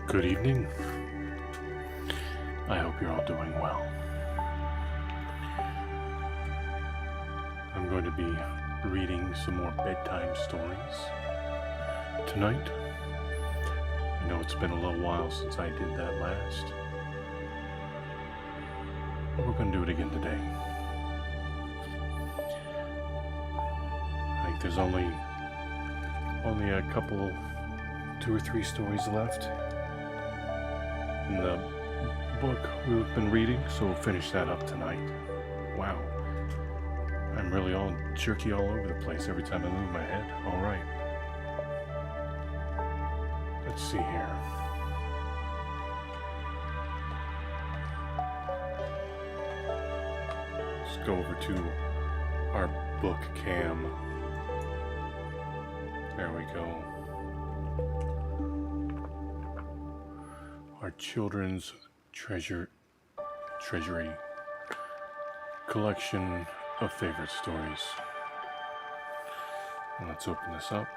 Good evening. I hope you're all doing well. I'm going to be reading some more bedtime stories tonight. I know it's been a little while since I did that last, but we're going to do it again today. I think there's only a couple, 2 or 3 stories left in the book we've been reading, so we'll finish that up tonight. Wow, I'm really all jerky all over the place every time I move my head. All right, let's see here. Let's go over to our book cam. There we go. Our children's treasury collection of favorite stories. And let's open this up.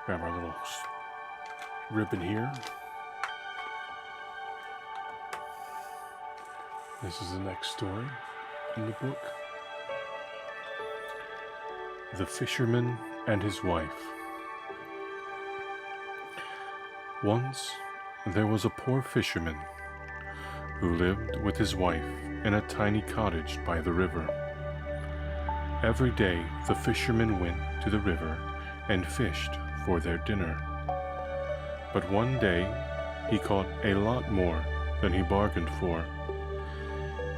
Grab our little ribbon here. This is the next story in the book. The Fisherman and His Wife. Once there was a poor fisherman who lived with his wife in a tiny cottage by the river. Every day the fisherman went to the river and fished for their dinner. But one day he caught a lot more than he bargained for.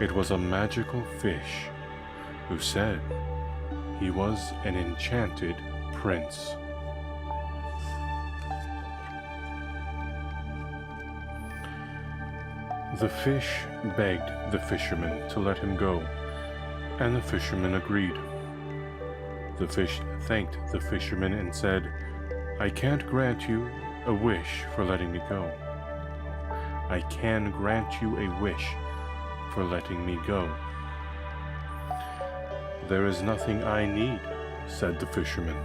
It was a magical fish who said he was an enchanted prince. The fish begged the fisherman to let him go, and the fisherman agreed. The fish thanked the fisherman and said, "I can't grant you a wish for letting me go. I can grant you a wish for letting me go." "There is nothing I need," said the fisherman.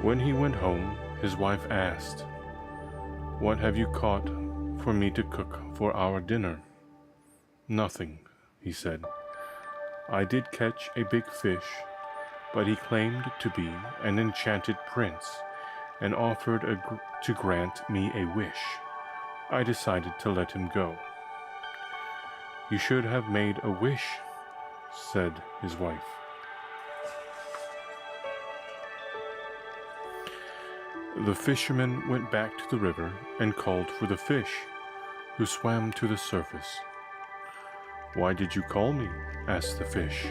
When he went home, his wife asked, "What have you caught for me to cook for our dinner?" "Nothing," he said. "I did catch a big fish, but he claimed to be an enchanted prince and offered to grant me a wish. I decided to let him go." "You should have made a wish," said his wife. The fisherman went back to the river and called for the fish, who swam to the surface. "Why did you call me?" asked the fish.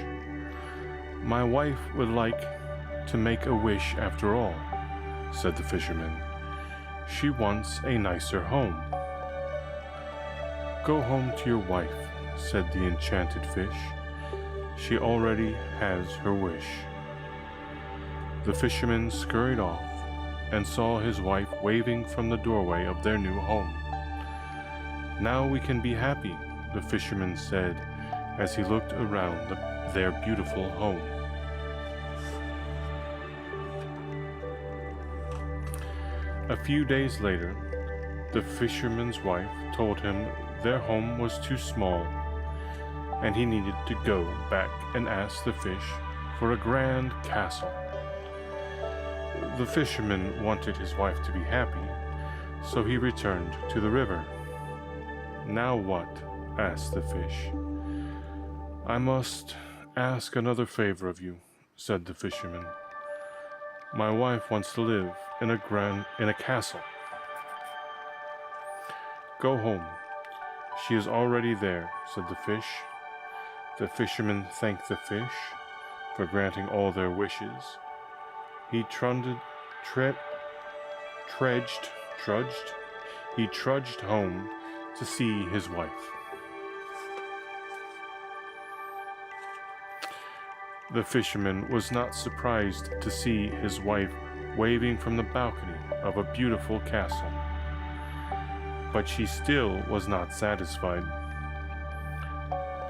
"My wife would like to make a wish after all," said the fisherman. "She wants a nicer home." "Go home to your wife," said the enchanted fish. "She already has her wish." The fisherman scurried off and saw his wife waving from the doorway of their new home. "Now we can be happy," the fisherman said as he looked around their beautiful home. A few days later, the fisherman's wife told him their home was too small, and he needed to go back and ask the fish for a grand castle. The fisherman wanted his wife to be happy, so he returned to the river. "Now what?" asked the fish. "I must ask another favor of you," said the fisherman. "My wife wants to live in a castle." "Go home. She is already there," said the fish. The fisherman thanked the fish for granting all their wishes. He trudged home to see his wife. The fisherman was not surprised to see his wife waving from the balcony of a beautiful castle. But she still was not satisfied.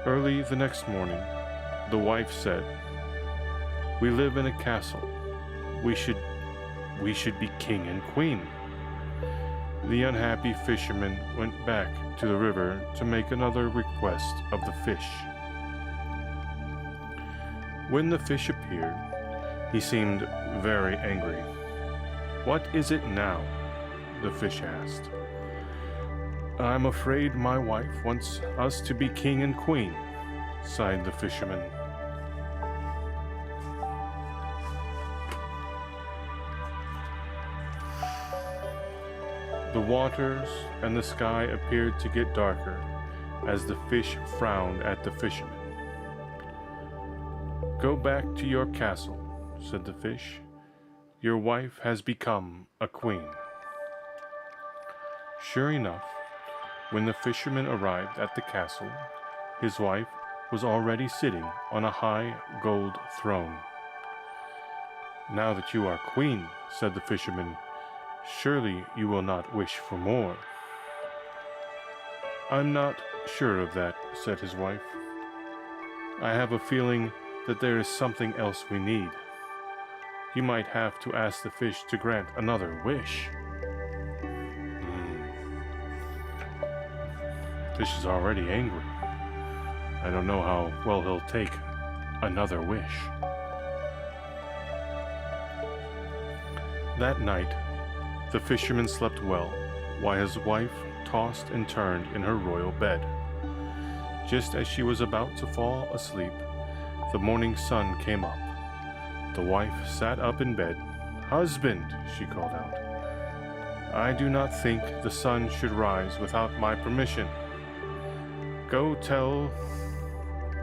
Early the next morning, the wife said, "We live in a castle. We should be king and queen. The unhappy fisherman went back to the river to make another request of the fish. When the fish appeared, he seemed very angry. "What is it now?" the fish asked. "I'm afraid my wife wants us to be king and queen," sighed the fisherman. The waters and the sky appeared to get darker as the fish frowned at the fisherman. "Go back to your castle," said the fish. "Your wife has become a queen." Sure enough, when the fisherman arrived at the castle, his wife was already sitting on a high gold throne. "Now that you are queen," said the fisherman, "surely you will not wish for more." "I'm not sure of that," said his wife. "I have a feeling that there is something else we need. You might have to ask the fish to grant another wish." Fish is already angry. I don't know how well he'll take another wish. That night, the fisherman slept well, while his wife tossed and turned in her royal bed. Just as she was about to fall asleep, the morning sun came up. The wife sat up in bed. "Husband," she called out, "I do not think the sun should rise without my permission. Go tell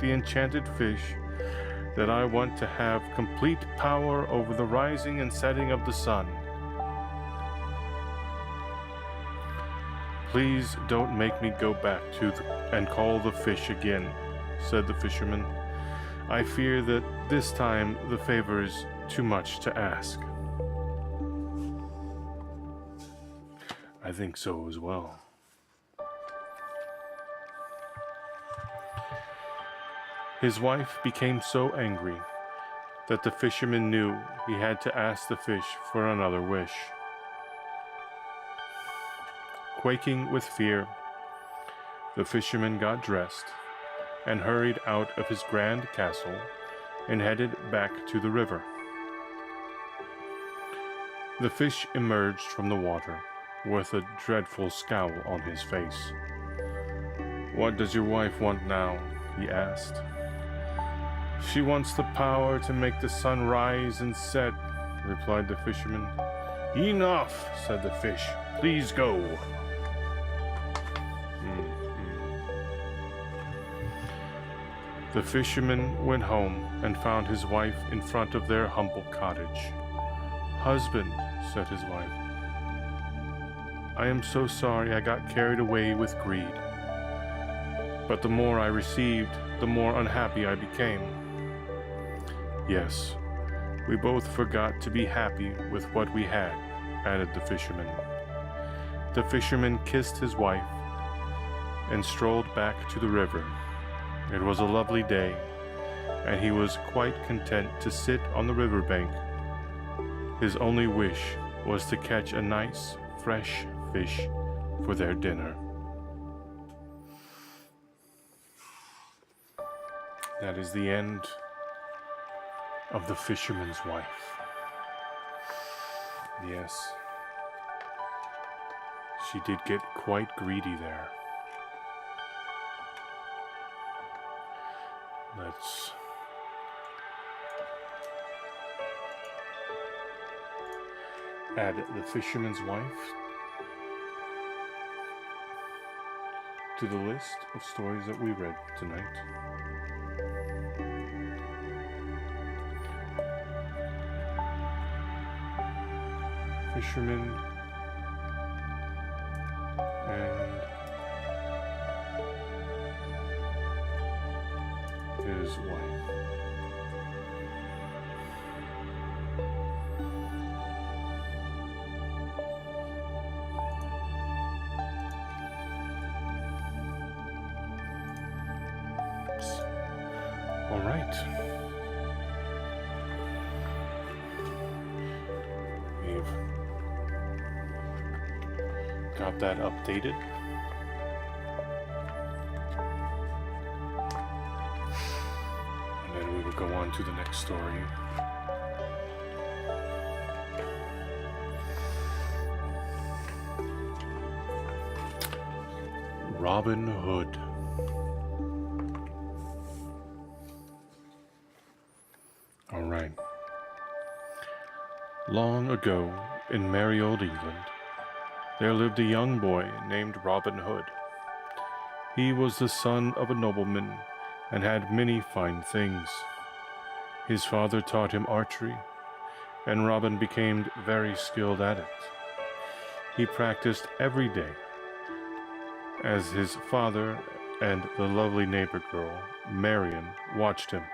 the enchanted fish that I want to have complete power over the rising and setting of the sun. Please don't make me go back and call the fish again," said the fisherman. "I fear that this time the favor is too much to ask." I think so as well. His wife became so angry that the fisherman knew he had to ask the fish for another wish. Quaking with fear, the fisherman got dressed and hurried out of his grand castle and headed back to the river. The fish emerged from the water with a dreadful scowl on his face. "What does your wife want now?" he asked. "She wants the power to make the sun rise and set," replied the fisherman. "Enough," said the fish. "Please go." The fisherman went home and found his wife in front of their humble cottage. "Husband," said his wife, "I am so sorry I got carried away with greed. But the more I received, the more unhappy I became." "Yes, we both forgot to be happy with what we had," added the fisherman. The fisherman kissed his wife and strolled back to the river. It was a lovely day, and he was quite content to sit on the riverbank. His only wish was to catch a nice, fresh fish for their dinner. That is the end of The Fisherman's Wife. Yes, she did get quite greedy there. Let's add The Fisherman's Wife to the list of stories that we read tonight. Fisherman and his wife. All right. We've got that updated. And then we will go on to the next story. Robin Hood. All right. Long ago, in merry old England, there lived a young boy named Robin Hood. He was the son of a nobleman and had many fine things. His father taught him archery, and Robin became very skilled at it. He practiced every day, as his father and the lovely neighbor girl, Marian, watched him.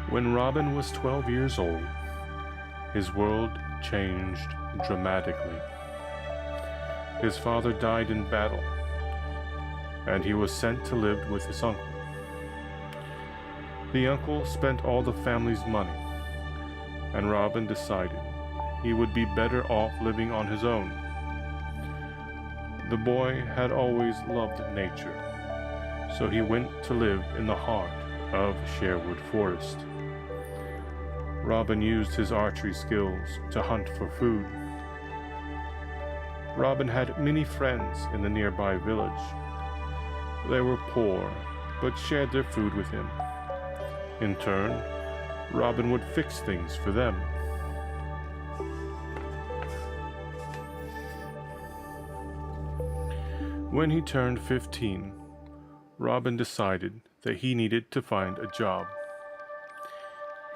When Robin was 12 years old, his world changed dramatically. His father died in battle, and he was sent to live with his uncle. The uncle spent all the family's money, and Robin decided he would be better off living on his own. The boy had always loved nature, so he went to live in the heart of Sherwood Forest. Robin used his archery skills to hunt for food. Robin had many friends in the nearby village. They were poor, but shared their food with him. In turn, Robin would fix things for them. When he turned 15, Robin decided that he needed to find a job.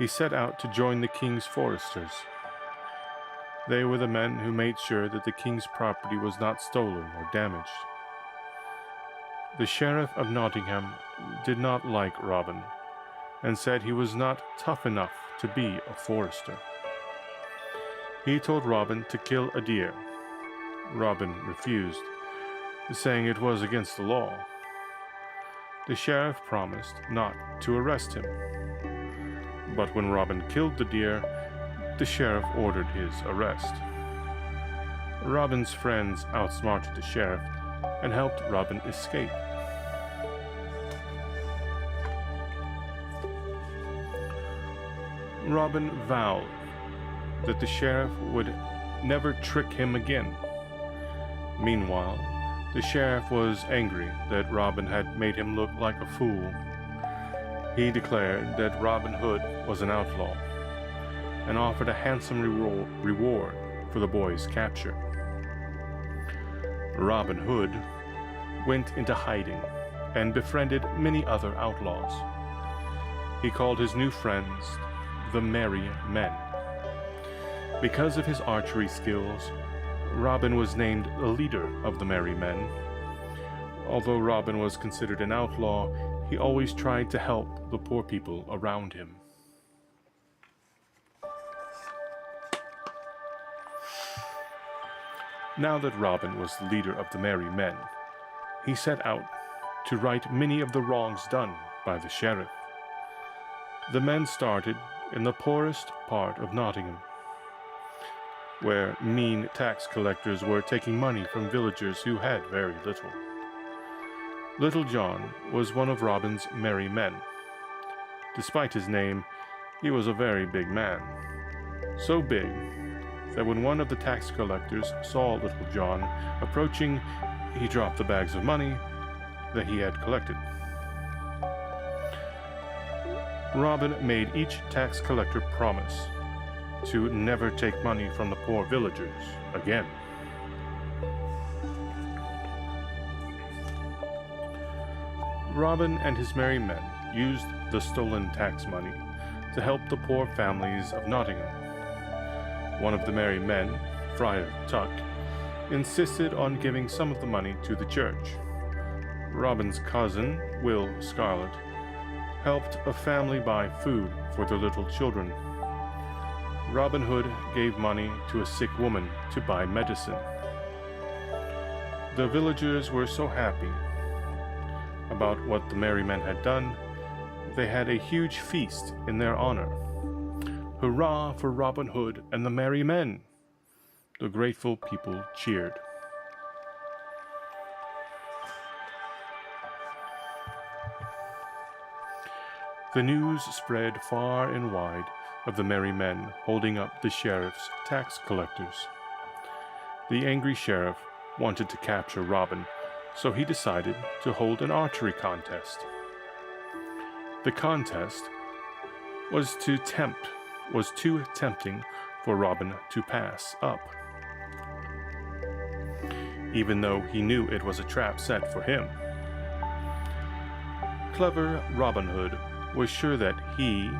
He set out to join the king's foresters. They were the men who made sure that the king's property was not stolen or damaged. The sheriff of Nottingham did not like Robin and said he was not tough enough to be a forester. He told Robin to kill a deer. Robin refused, saying it was against the law. The sheriff promised not to arrest him. But when Robin killed the deer, the sheriff ordered his arrest. Robin's friends outsmarted the sheriff and helped Robin escape. Robin vowed that the sheriff would never trick him again. Meanwhile, the sheriff was angry that Robin had made him look like a fool. He declared that Robin Hood was an outlaw and offered a handsome reward for the boy's capture. Robin Hood went into hiding and befriended many other outlaws. He called his new friends the Merry Men. Because of his archery skills, Robin was named the leader of the Merry Men. Although Robin was considered an outlaw, he always tried to help the poor people around him. Now that Robin was the leader of the Merry Men, he set out to right many of the wrongs done by the sheriff. The men started in the poorest part of Nottingham, where mean tax collectors were taking money from villagers who had very little. Little John was one of Robin's merry men. Despite his name, he was a very big man. So big that when one of the tax collectors saw Little John approaching, he dropped the bags of money that he had collected. Robin made each tax collector promise to never take money from the poor villagers again. Robin and his merry men used the stolen tax money to help the poor families of Nottingham. One of the merry men, Friar Tuck, insisted on giving some of the money to the church. Robin's cousin, Will Scarlet, helped a family buy food for their little children. Robin Hood gave money to a sick woman to buy medicine. The villagers were so happy about what the merry men had done, they had a huge feast in their honor. "Hurrah for Robin Hood and the merry men!" The grateful people cheered. The news spread far and wide of the merry men holding up the sheriff's tax collectors. The angry sheriff wanted to capture Robin, so he decided to hold an archery contest. The contest was too tempting for Robin to pass up, even though he knew it was a trap set for him. Clever Robin Hood was sure that he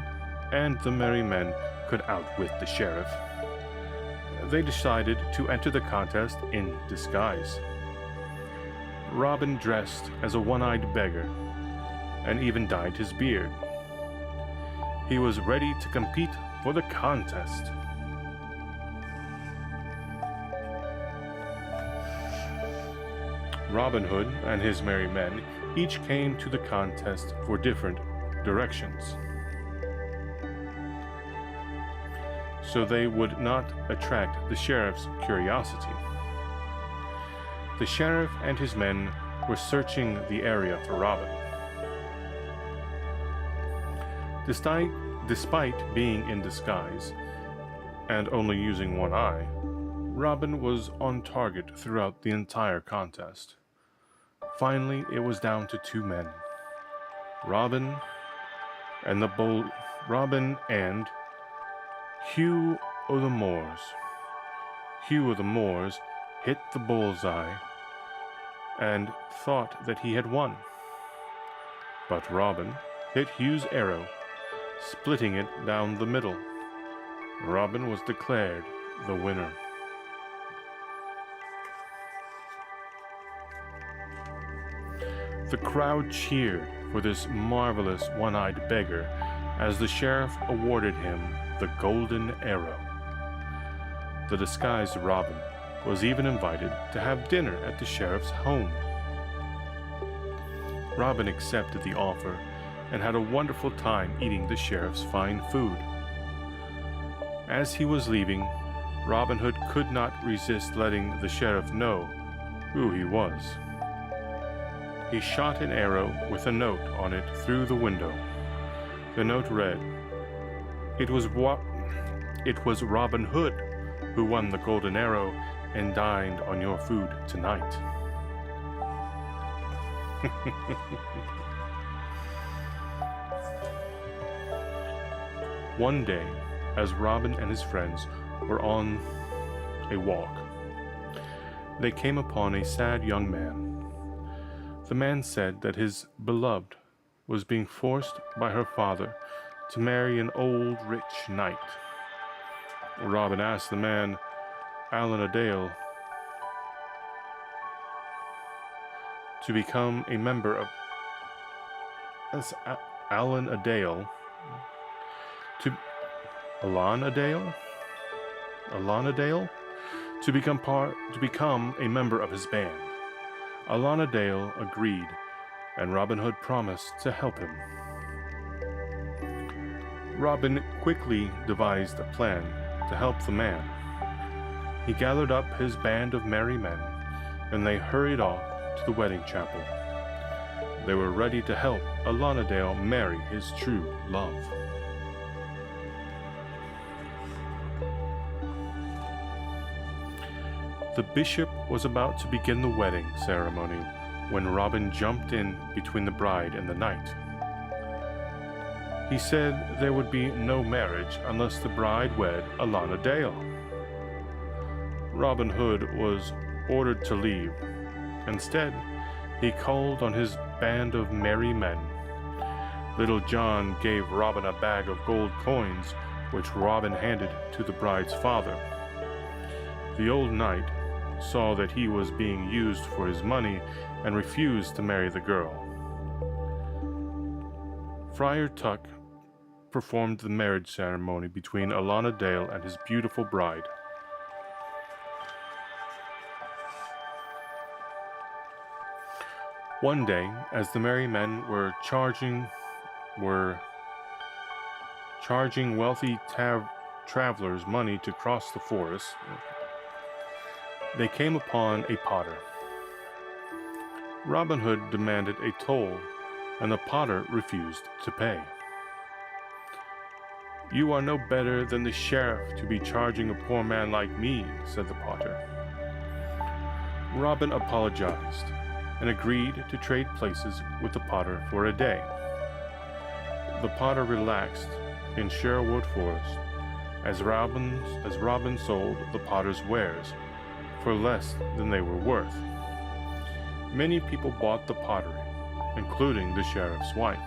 and the merry men could outwit the sheriff. They decided to enter the contest in disguise. Robin dressed as a one-eyed beggar and even dyed his beard. He was ready to compete for the contest. Robin Hood and his merry men each came to the contest for different directions, so they would not attract the sheriff's curiosity. The sheriff and his men were searching the area for Robin. Despite being in disguise and only using one eye, Robin was on target throughout the entire contest. Finally, it was down to two men, Robin and Hugh o' the Moors. Hugh o' the Moors hit the bullseye and thought that he had won. But Robin hit Hugh's arrow, splitting it down the middle. Robin was declared the winner. The crowd cheered for this marvelous one-eyed beggar as the sheriff awarded him the golden arrow. The disguised Robin was even invited to have dinner at the sheriff's home. Robin accepted the offer and had a wonderful time eating the sheriff's fine food. As he was leaving, Robin Hood could not resist letting the sheriff know who he was. He shot an arrow with a note on it through the window. The note read, It was Robin Hood who won the golden arrow and dined on your food tonight." One day, as Robin and his friends were on a walk, they came upon a sad young man. The man said that his beloved was being forced by her father to marry an old rich knight. Robin asked the man, Alan a Dale, to become a member of Alan a Dale to become a member of his band. Alana Dale agreed, and Robin Hood promised to help him. Robin quickly devised a plan to help the man. He gathered up his band of merry men, and they hurried off to the wedding chapel. They were ready to help Alana Dale marry his true love. The bishop was about to begin the wedding ceremony when Robin jumped in between the bride and the knight. He said there would be no marriage unless the bride wed Alana Dale. Robin Hood was ordered to leave. Instead, he called on his band of merry men. Little John gave Robin a bag of gold coins, which Robin handed to the bride's father. The old knight saw that he was being used for his money and refused to marry the girl. Friar Tuck performed the marriage ceremony between Alana Dale and his beautiful bride. One day, as the merry men were charging wealthy travelers money to cross the forest, they came upon a potter. Robin Hood demanded a toll, and the potter refused to pay. "You are no better than the sheriff to be charging a poor man like me," said the potter. Robin apologized and agreed to trade places with the potter for a day. The potter relaxed in Sherwood Forest as Robin sold the potter's wares for less than they were worth. Many people bought the pottery, including the sheriff's wife.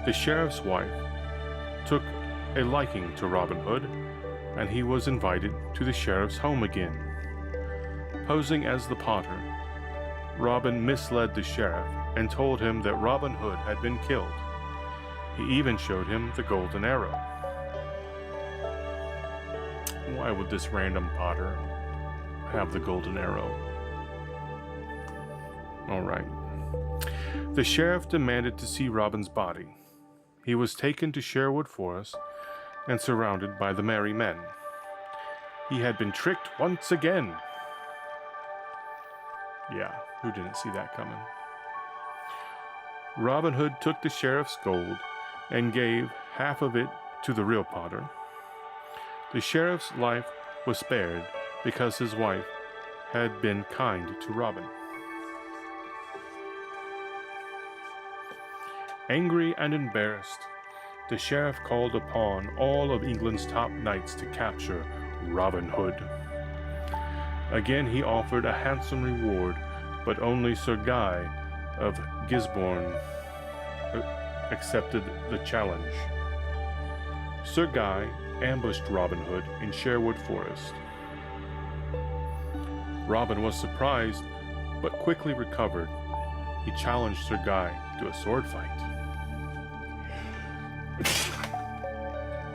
The sheriff's wife took a liking to Robin Hood, and he was invited to the sheriff's home again. Posing as the potter, Robin misled the sheriff and told him that Robin Hood had been killed. He even showed him the golden arrow. Why would this random potter have the golden arrow? All right. The sheriff demanded to see Robin's body. He was taken to Sherwood Forest and surrounded by the merry men. He had been tricked once again. Yeah, who didn't see that coming? Robin Hood took the sheriff's gold and gave half of it to the real potter. The sheriff's life was spared because his wife had been kind to Robin. Angry and embarrassed, the sheriff called upon all of England's top knights to capture Robin Hood. Again he offered a handsome reward, but only Sir Guy of Gisborne accepted the challenge. Sir Guy ambushed Robin Hood in Sherwood Forest. Robin was surprised, but quickly recovered. He challenged Sir Guy to a sword fight.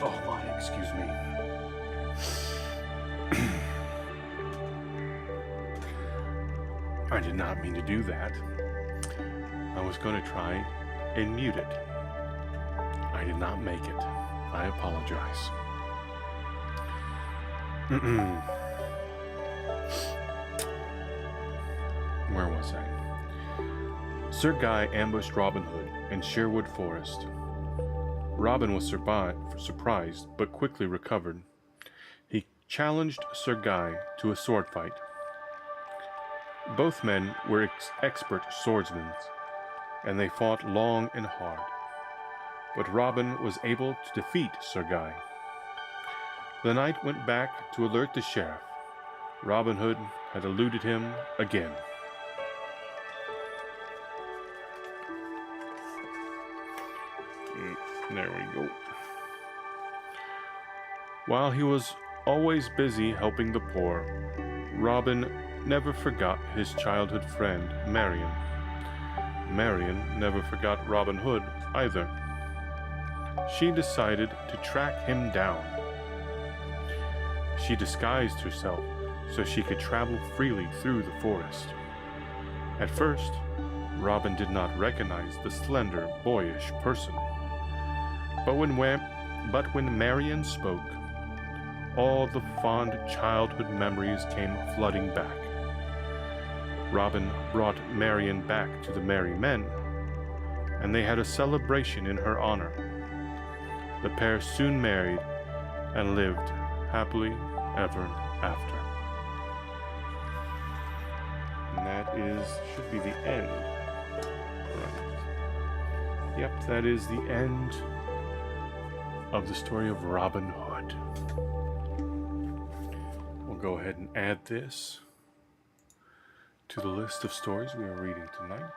Oh my, excuse me. I did not mean to do that. I was going to try and mute it. I did not make it. I apologize. Where was I? Sir Guy ambushed Robin Hood in Sherwood Forest. Robin was surprised, but quickly recovered. He challenged Sir Guy to a sword fight. Both men were expert swordsmen, and they fought long and hard. But Robin was able to defeat Sir Guy. The knight went back to alert the sheriff. Robin Hood had eluded him again. There we go. While he was always busy helping the poor, Robin never forgot his childhood friend, Marian. Marian never forgot Robin Hood either. She decided to track him down. She disguised herself so she could travel freely through the forest. At first, Robin did not recognize the slender, boyish person. But when Marian spoke, all the fond childhood memories came flooding back. Robin brought Marian back to the merry men, and they had a celebration in her honor. The pair soon married and lived happily ever after. And that should be the end. Right. Yep, that is the end of the story of Robin Hood. We'll go ahead and add this to the list of stories we are reading tonight.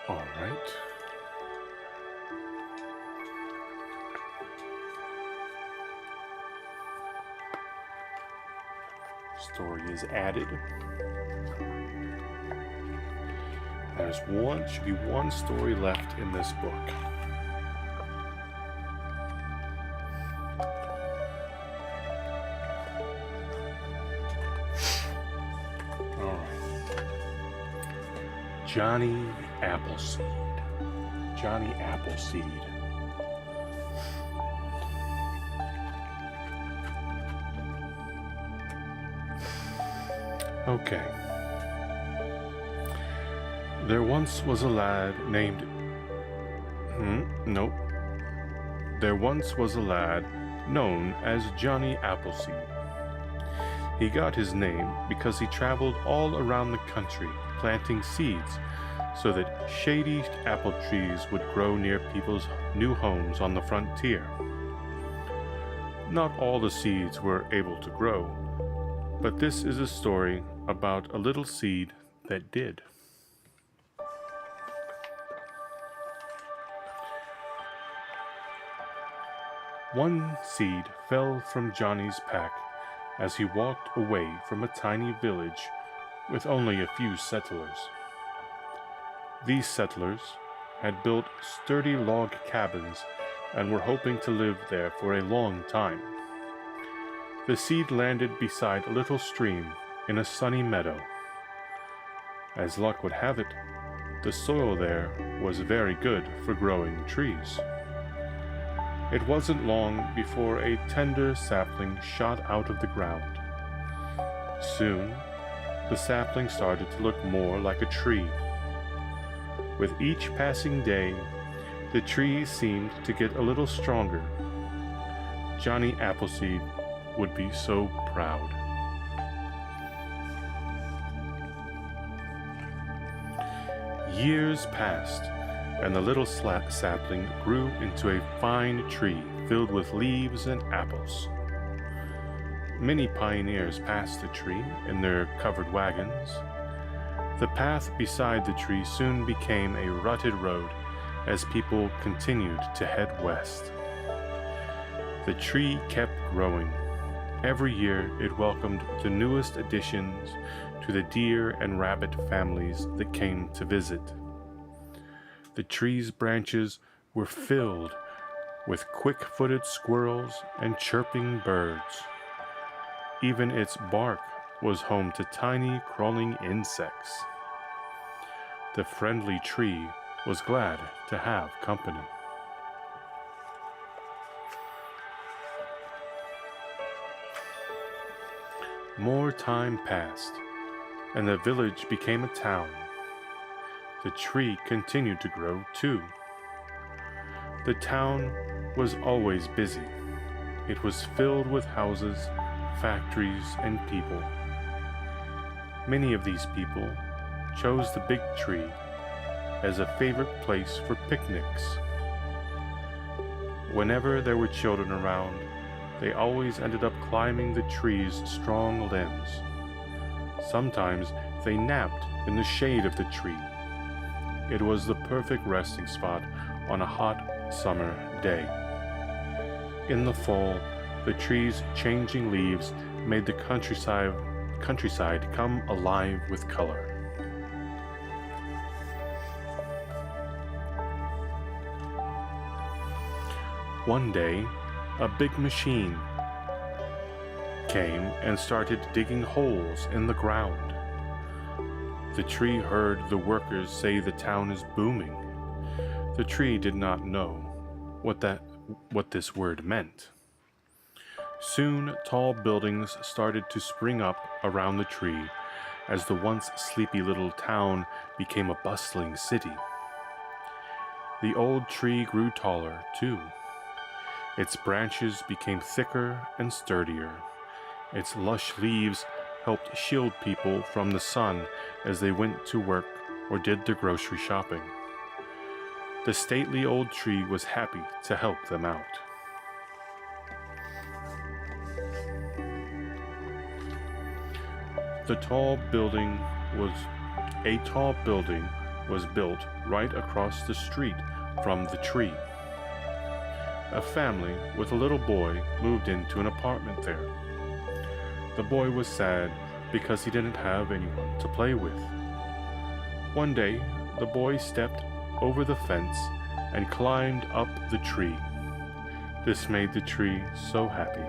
All right. Story is added. Should be one story left in this book. All right. Johnny Appleseed. Johnny Appleseed. Okay. There once was a lad named... Nope. There once was a lad known as Johnny Appleseed. He got his name because he traveled all around the country planting seeds so that shady apple trees would grow near people's new homes on the frontier. Not all the seeds were able to grow, but this is a story about a little seed that did. One seed fell from Johnny's pack as he walked away from a tiny village with only a few settlers. These settlers had built sturdy log cabins and were hoping to live there for a long time. The seed landed beside a little stream in a sunny meadow. As luck would have it, the soil there was very good for growing trees. It wasn't long before a tender sapling shot out of the ground. Soon, the sapling started to look more like a tree. With each passing day, the tree seemed to get a little stronger. Johnny Appleseed would be so proud. Years passed, and the little sapling grew into a fine tree filled with leaves and apples. Many pioneers passed the tree in their covered wagons. The path beside the tree soon became a rutted road as people continued to head west. The tree kept growing. Every year it welcomed the newest additions to the deer and rabbit families that came to visit. The tree's branches were filled with quick-footed squirrels and chirping birds. Even its bark was home to tiny crawling insects. The friendly tree was glad to have company. More time passed, and the village became a town. The tree continued to grow too. The town was always busy. It was filled with houses, factories, and people. Many of these people chose the big tree as a favorite place for picnics. Whenever there were children around, they always ended up climbing the tree's strong limbs. Sometimes they napped in the shade of the tree. It was the perfect resting spot on a hot summer day. In the fall, the tree's changing leaves made the countryside come alive with color. One day, a big machine came and started digging holes in the ground. The tree heard the workers say the town is booming. The tree did not know what this word meant. Soon, tall buildings started to spring up around the tree as the once sleepy little town became a bustling city. The old tree grew taller, too. Its branches became thicker and sturdier. Its lush leaves helped shield people from the sun as they went to work or did their grocery shopping. The stately old tree was happy to help them out. A tall building was built right across the street from the tree. A family with a little boy moved into an apartment there. The boy was sad because he didn't have anyone to play with. One day, the boy stepped over the fence and climbed up the tree. This made the tree so happy.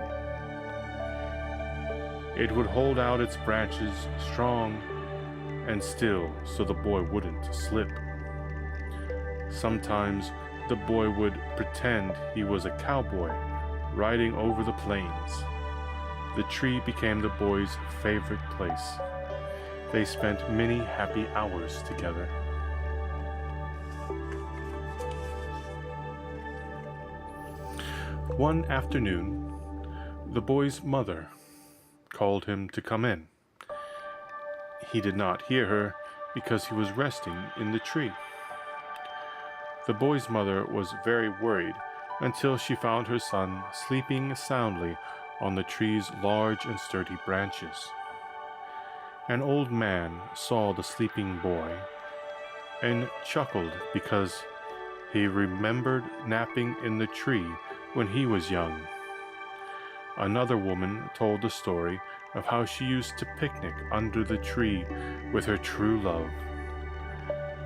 It would hold out its branches strong and still so the boy wouldn't slip. Sometimes the boy would pretend he was a cowboy riding over the plains. The tree became the boy's favorite place. They spent many happy hours together. One afternoon, the boy's mother called him to come in. He did not hear her because he was resting in the tree. The boy's mother was very worried until she found her son sleeping soundly on the tree's large and sturdy branches. An old man saw the sleeping boy and chuckled because he remembered napping in the tree when he was young. Another woman told the story of how she used to picnic under the tree with her true love.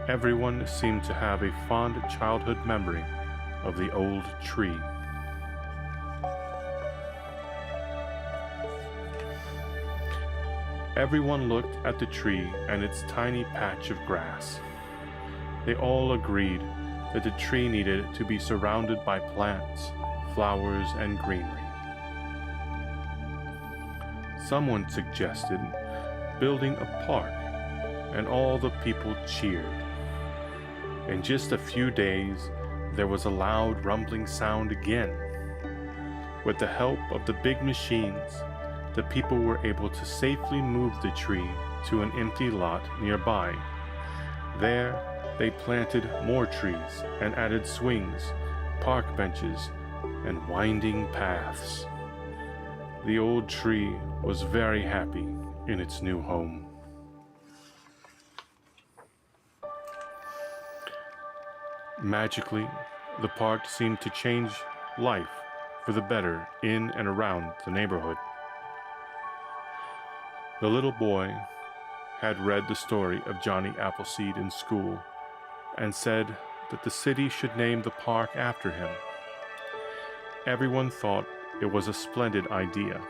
Everyone seemed to have a fond childhood memory of the old tree. Everyone looked at the tree and its tiny patch of grass. They all agreed that the tree needed to be surrounded by plants, flowers, and greenery. Someone suggested building a park, and all the people cheered. In just a few days, there was a loud rumbling sound again. With the help of the big machines, the people were able to safely move the tree to an empty lot nearby. There, they planted more trees and added swings, park benches, and winding paths. The old tree was very happy in its new home. Magically, the park seemed to change life for the better in and around the neighborhood. The little boy had read the story of Johnny Appleseed in school and said that the city should name the park after him. Everyone thought it was a splendid idea.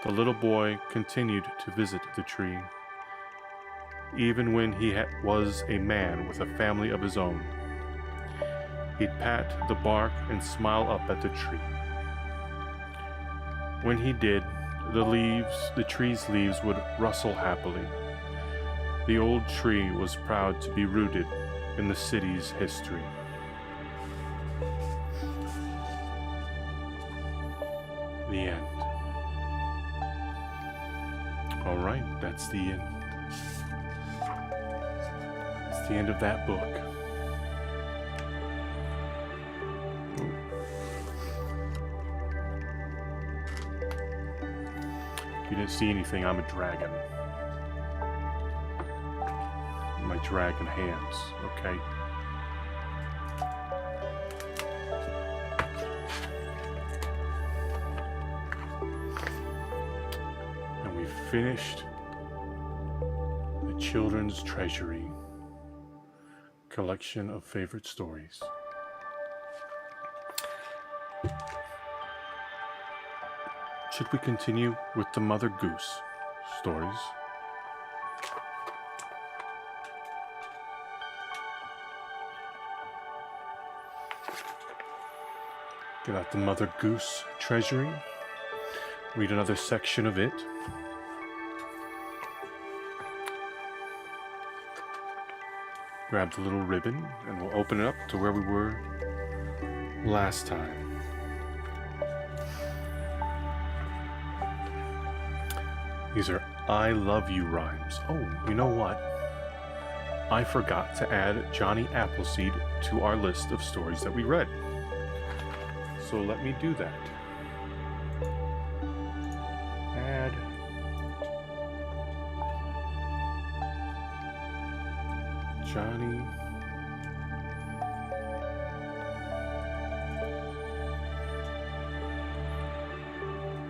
The little boy continued to visit the tree, even when he was a man with a family of his own. He'd pat the bark and smile up at the tree. When he did, the tree's leaves would rustle happily. The old tree was proud to be rooted in the city's history. The end. All right, that's the end. That's the end of that book. If you didn't see anything, I'm a dragon. My dragon hands, okay? And we finished the Children's Treasury collection of favorite stories. Should we continue with the Mother Goose stories? Get out the Mother Goose Treasury. Read another section of it. Grab the little ribbon and we'll open it up to where we were last time. These are I love you rhymes. Oh, you know what? I forgot to add Johnny Appleseed to our list of stories that we read. So let me do that. Add Johnny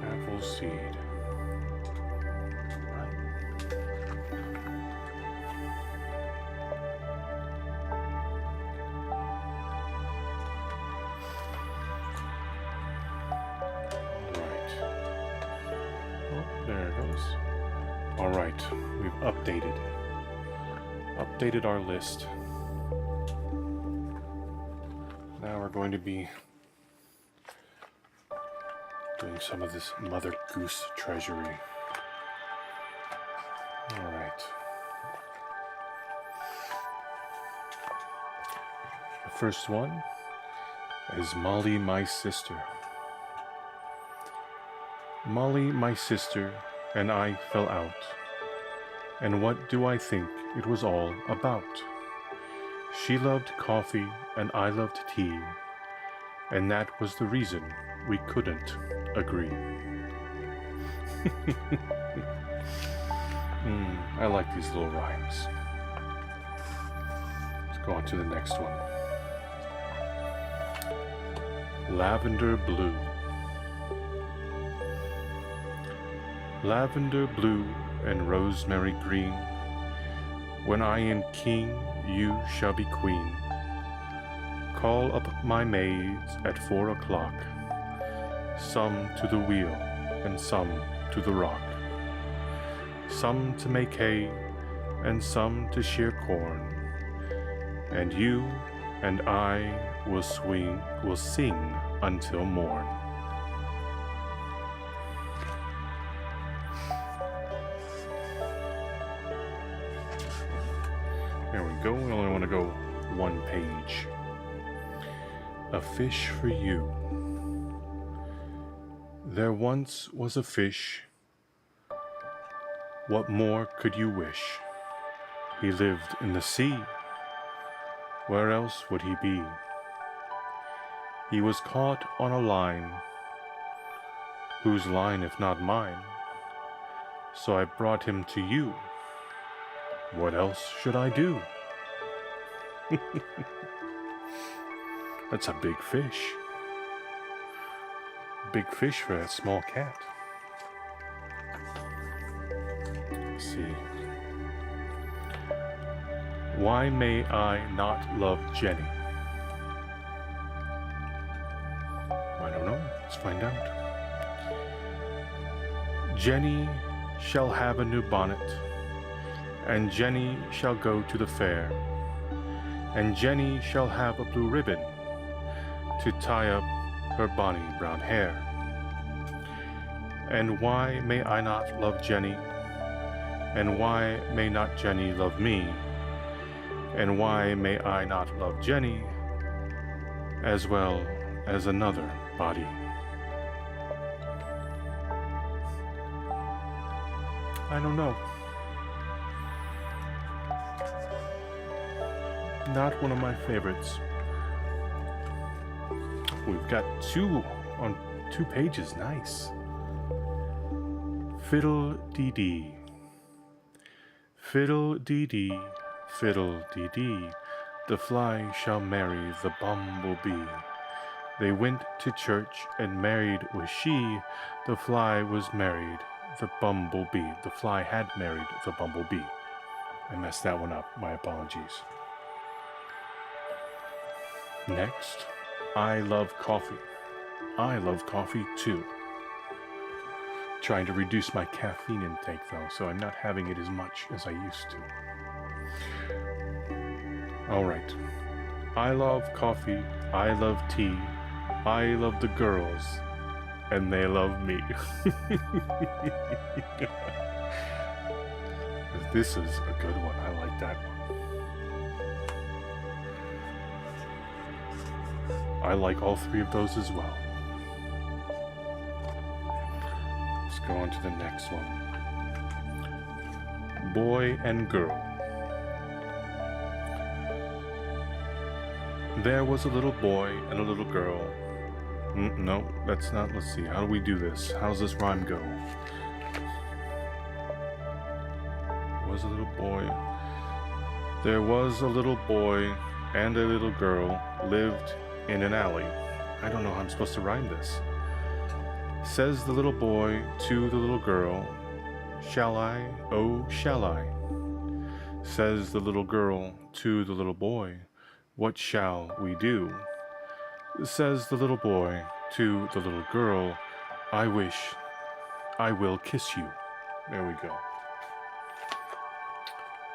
Appleseed. There it goes. All right, we've updated our list. Now we're going to be doing some of this Mother Goose treasury. All right. The first one is Molly, my sister. Molly, my sister, and I fell out. And what do I think it was all about? She loved coffee and I loved tea, and that was the reason we couldn't agree. I like these little rhymes. Let's go on to the next one. Lavender blue. Lavender blue and rosemary green. When I am king, you shall be queen. Call up my maids at 4 o'clock, some to the wheel and some to the rock, some to make hay and some to shear corn, and you and I will sing until morn. There we go. We only want to go one page. A fish for you. There once was a fish. What more could you wish? He lived in the sea. Where else would he be? He was caught on a line. Whose line if not mine? So I brought him to you. What else should I do? That's a big fish. Big fish for a small cat. Let's see. Why may I not love Jenny? I don't know. Let's find out. Jenny shall have a new bonnet, and Jenny shall go to the fair, and Jenny shall have a blue ribbon to tie up her bonny brown hair. And why may I not love Jenny? And why may not Jenny love me? And why may I not love Jenny as well as another body? I don't know. Not one of my favorites. We've got two on 2 pages. Nice. Fiddle-dee-dee. Fiddle-dee-dee, fiddle-dee-dee, the fly shall marry the bumblebee. They went to church, and married was she. The fly was married, the bumblebee. The fly had married the bumblebee. I messed that one up. My apologies. Next, I love coffee. I love coffee too. Trying to reduce my caffeine intake though, so I'm not having it as much as I used to. Alright. I love coffee. I love tea. I love the girls. And they love me. This is a good one. I like that one. I like all 3 of those as well. Let's go on to the next one. Boy and girl. There was a little boy and a little girl. No, that's not. Let's see. How do we do this? How does this rhyme go? Was a little boy. There was a little boy and a little girl lived in an alley. I don't know how I'm supposed to rhyme this. Says the little boy to the little girl, shall I, oh shall I? Says the little girl to the little boy, what shall we do? Says the little boy to the little girl, I wish I will kiss you. There we go.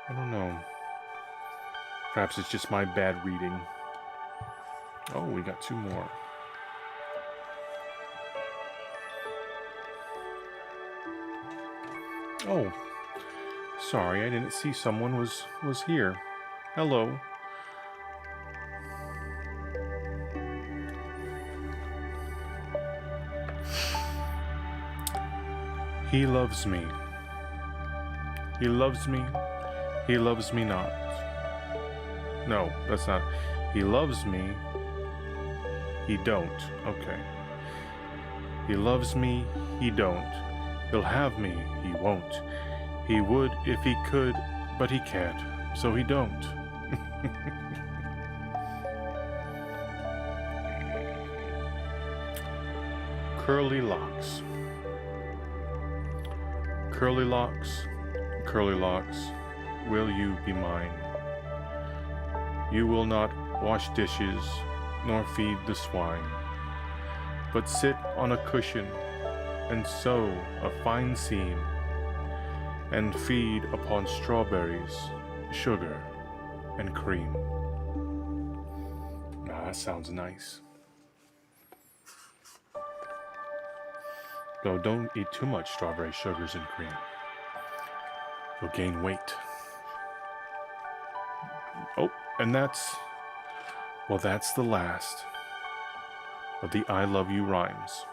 I don't know. Perhaps it's just my bad reading. Oh, we got 2 more. Oh, sorry, I didn't see someone was here. Hello. He loves me. He loves me. He loves me not. No, that's not. He loves me. He don't. Okay. He loves me. He don't. He'll have me. He won't. He would if he could, but he can't. So he don't. Curly locks. Curly locks, curly locks, will you be mine? You will not wash dishes, nor feed the swine, but sit on a cushion and sew a fine seam, and feed upon strawberries, sugar, and cream. Now that sounds nice. Though don't eat too much strawberry sugars and cream. You'll gain weight. Oh, and that's the last of the I love you rhymes.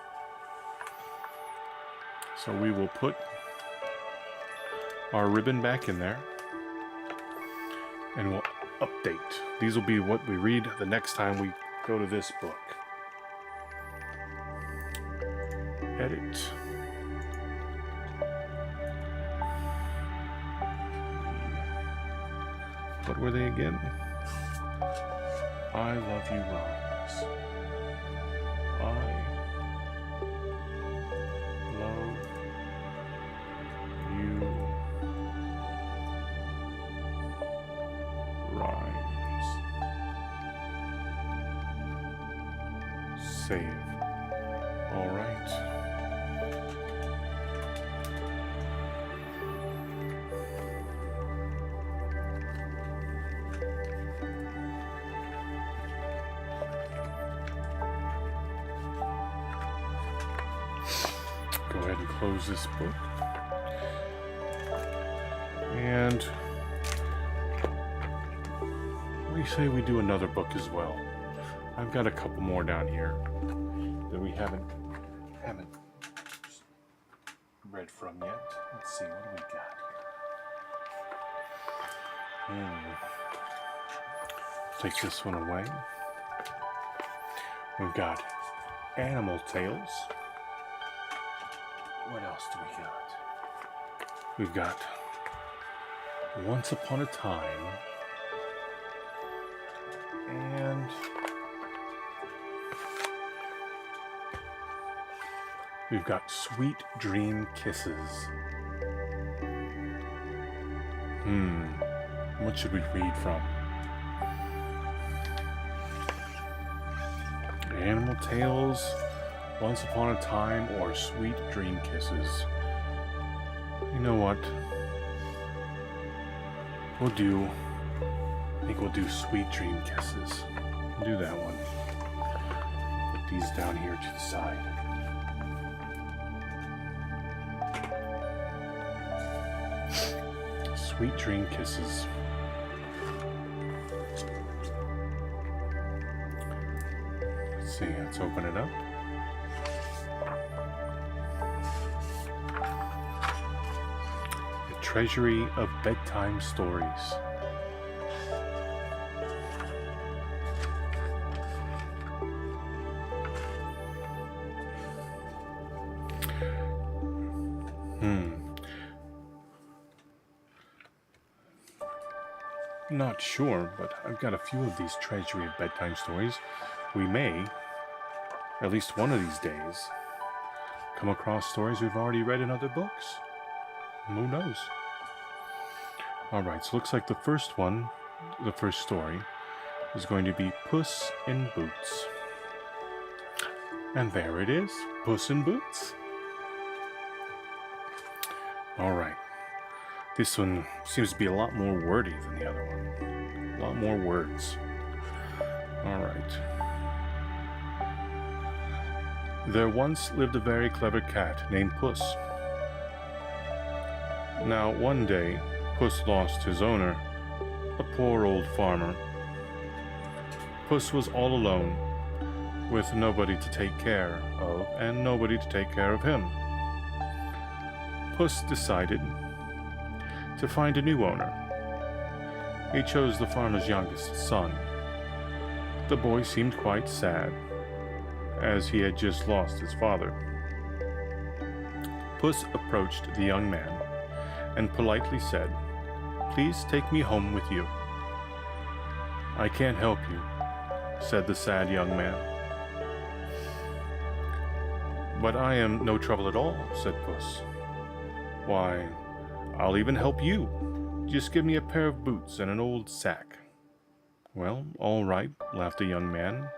So we will put our ribbon back in there and we'll update. These will be what we read the next time we go to this book. Edit. What were they again? I love you rhymes. I love you rhymes. Save. All right. Go ahead and close this book. And we say we do another book as well. I've got a couple more down here that we haven't read from yet. Let's see, what do we got here? Take this one away. We've got Animal Tales. What else do we got? We've got Once Upon a Time. And we've got Sweet Dream Kisses. What should we read from? Animal Tales, Once Upon a Time, or Sweet Dream Kisses? You know what? I think we'll do Sweet Dream Kisses. We'll do that one. Put these down here to the side. Sweet Dream Kisses. Let's see, let's open it up. The Treasury of Bedtime Stories. Not sure, but I've got a few of these Treasury of Bedtime Stories. We may, at least one of these days, come across stories we've already read in other books. Who knows? Alright, so looks like the first story, is going to be Puss in Boots. And there it is, Puss in Boots. All right. This one seems to be a lot more wordy than the other one. A lot more words. All right. There once lived a very clever cat named Puss. Now, one day, Puss lost his owner, a poor old farmer. Puss was all alone, with nobody to take care of, and nobody to take care of him. Puss decided to find a new owner. He chose the farmer's youngest son. The boy seemed quite sad, as he had just lost his father. Puss approached the young man and politely said, "Please take me home with you." "I can't help you," said the sad young man. "But I am no trouble at all," said Puss. "Why, I'll even help you. Just give me a pair of boots and an old sack." "Well, all right," laughed the young man.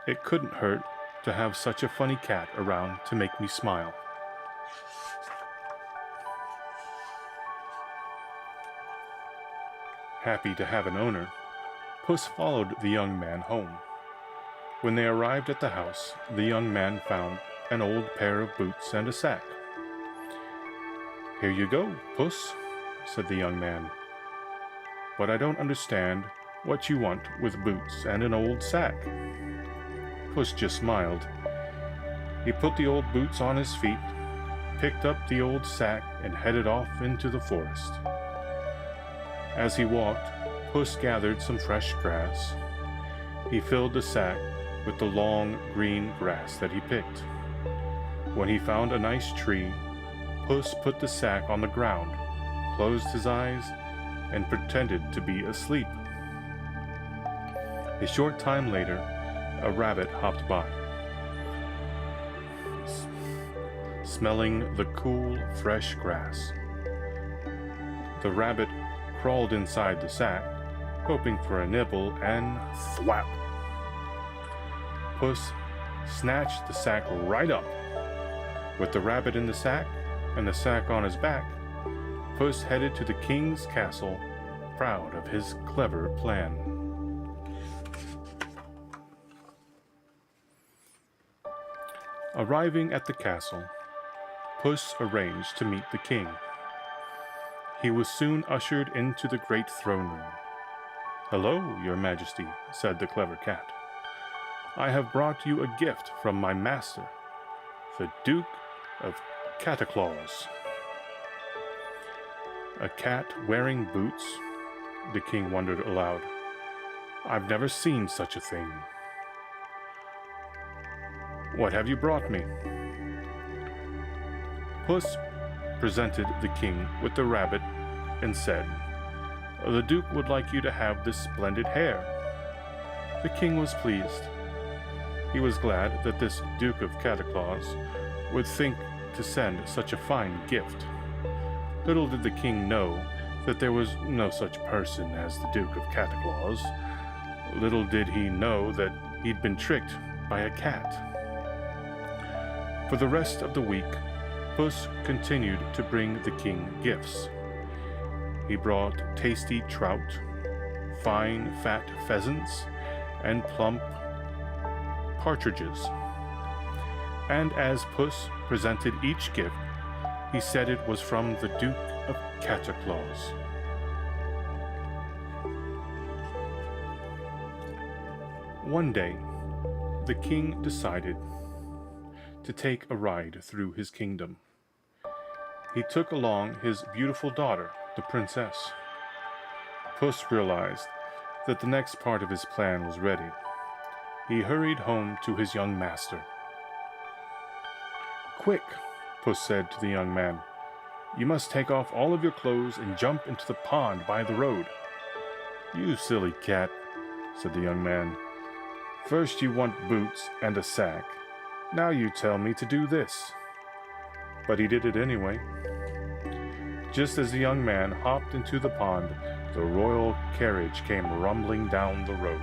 "It couldn't hurt to have such a funny cat around to make me smile." Happy to have an owner, Puss followed the young man home. When they arrived at the house, the young man found an old pair of boots and a sack. "Here you go, Puss," said the young man. "But I don't understand what you want with boots and an old sack." Puss just smiled. He put the old boots on his feet, picked up the old sack, and headed off into the forest. As he walked, Puss gathered some fresh grass. He filled the sack with the long green grass that he picked. When he found a nice tree, Puss put the sack on the ground, closed his eyes, and pretended to be asleep. A short time later, a rabbit hopped by. Smelling the cool, fresh grass. The rabbit crawled inside the sack, hoping for a nibble, and thwap! Puss snatched the sack right up. With the rabbit in the sack and the sack on his back, Puss headed to the king's castle, proud of his clever plan. Arriving at the castle, Puss arranged to meet the king. He was soon ushered into the great throne room. "Hello, your majesty," said the clever cat. "I have brought you a gift from my master, the Duke of Cataclaws." "A cat wearing boots?" the king wondered aloud. "I've never seen such a thing. What have you brought me?" Puss presented the king with the rabbit and said, "The Duke would like you to have this splendid hair." The king was pleased. He was glad that this Duke of Cataclaws would think to send such a fine gift. Little did the king know that there was no such person as the Duke of Cataclaws. Little did he know that he'd been tricked by a cat. For the rest of the week, Puss continued to bring the king gifts. He brought tasty trout, fine fat pheasants, and plump partridges. And as Puss presented each gift, he said it was from the Duke of Cataclaws. One day, the king decided to take a ride through his kingdom. He took along his beautiful daughter, the princess. Puss realized that the next part of his plan was ready. He hurried home to his young master. "Quick," Puss said to the young man. "You must take off all of your clothes and jump into the pond by the road." "You silly cat," said the young man. "First you want boots and a sack. Now you tell me to do this." But he did it anyway. Just as the young man hopped into the pond, the royal carriage came rumbling down the road.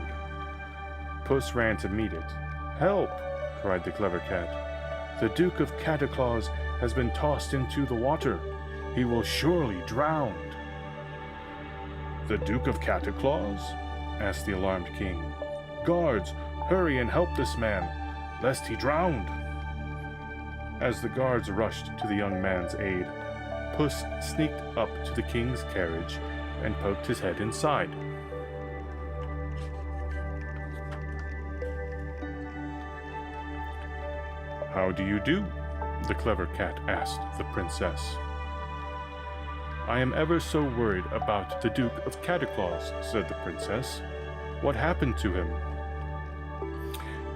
Puss ran to meet it. "Help!" cried the clever cat. "The Duke of Cataclaws has been tossed into the water. He will surely drown." "The Duke of Cataclaws?" asked the alarmed king. "Guards, hurry and help this man, lest he drown." As the guards rushed to the young man's aid, Puss sneaked up to the king's carriage and poked his head inside. "How do you do?" the clever cat asked the princess. "I am ever so worried about the Duke of Cataclaws," said the princess. "What happened to him?"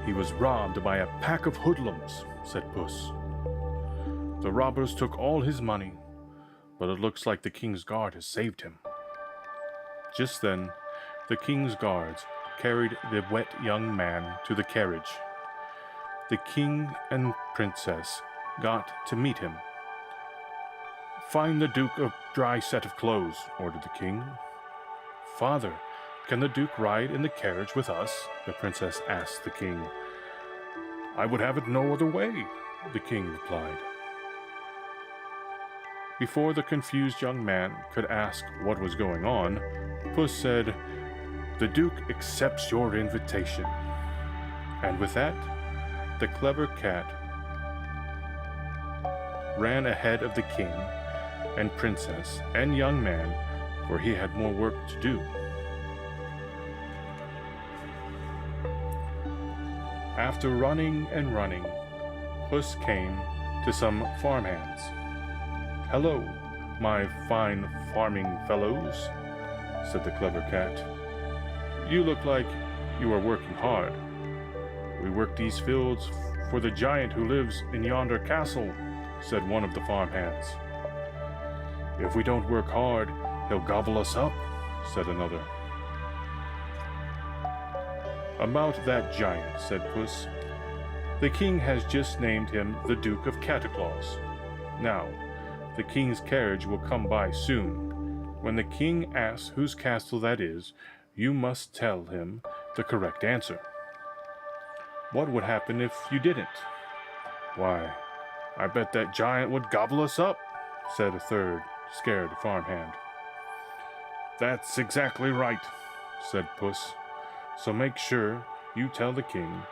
"He was robbed by a pack of hoodlums," said Puss. "The robbers took all his money, but it looks like the king's guard has saved him." Just then, the king's guards carried the wet young man to the carriage. The king and princess got to meet him. "Find the Duke a dry set of clothes," ordered the king. "Father, can the Duke ride in the carriage with us?" the princess asked the king. "I would have it no other way," the king replied. Before the confused young man could ask what was going on, Puss said, "The Duke accepts your invitation." And with that, the clever cat ran ahead of the king and princess and young man, for he had more work to do. After running and running, Puss came to some farmhands. "Hello, my fine farming fellows," said the clever cat. "You look like you are working hard." "We work these fields for the giant who lives in yonder castle," said one of the farmhands. "If we don't work hard, he'll gobble us up," said another. "About that giant," said Puss. "The king has just named him the Duke of Cataclaws. Now, the king's carriage will come by soon. When the king asks whose castle that is, you must tell him the correct answer." "What would happen if you didn't?" "Why, I bet that giant would gobble us up," said a third scared farmhand. "That's exactly right," said Puss. "So make sure you tell the king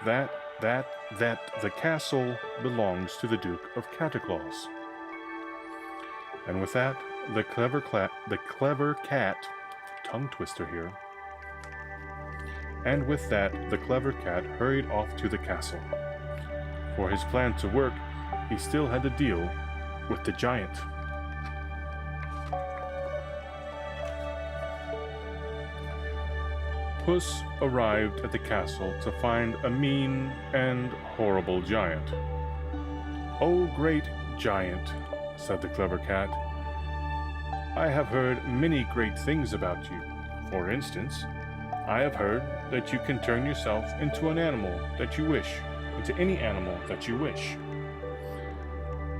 that the castle belongs to the Duke of Cataclaws." And with that, the clever cat, tongue twister here. And with that, the clever cat hurried off to the castle. For his plan to work, he still had to deal with the giant. Puss arrived at the castle to find a mean and horrible giant. "Oh, great giant," said the clever cat, "I have heard many great things about you. For instance, I have heard that you can turn yourself into an animal that you wish, into any animal that you wish."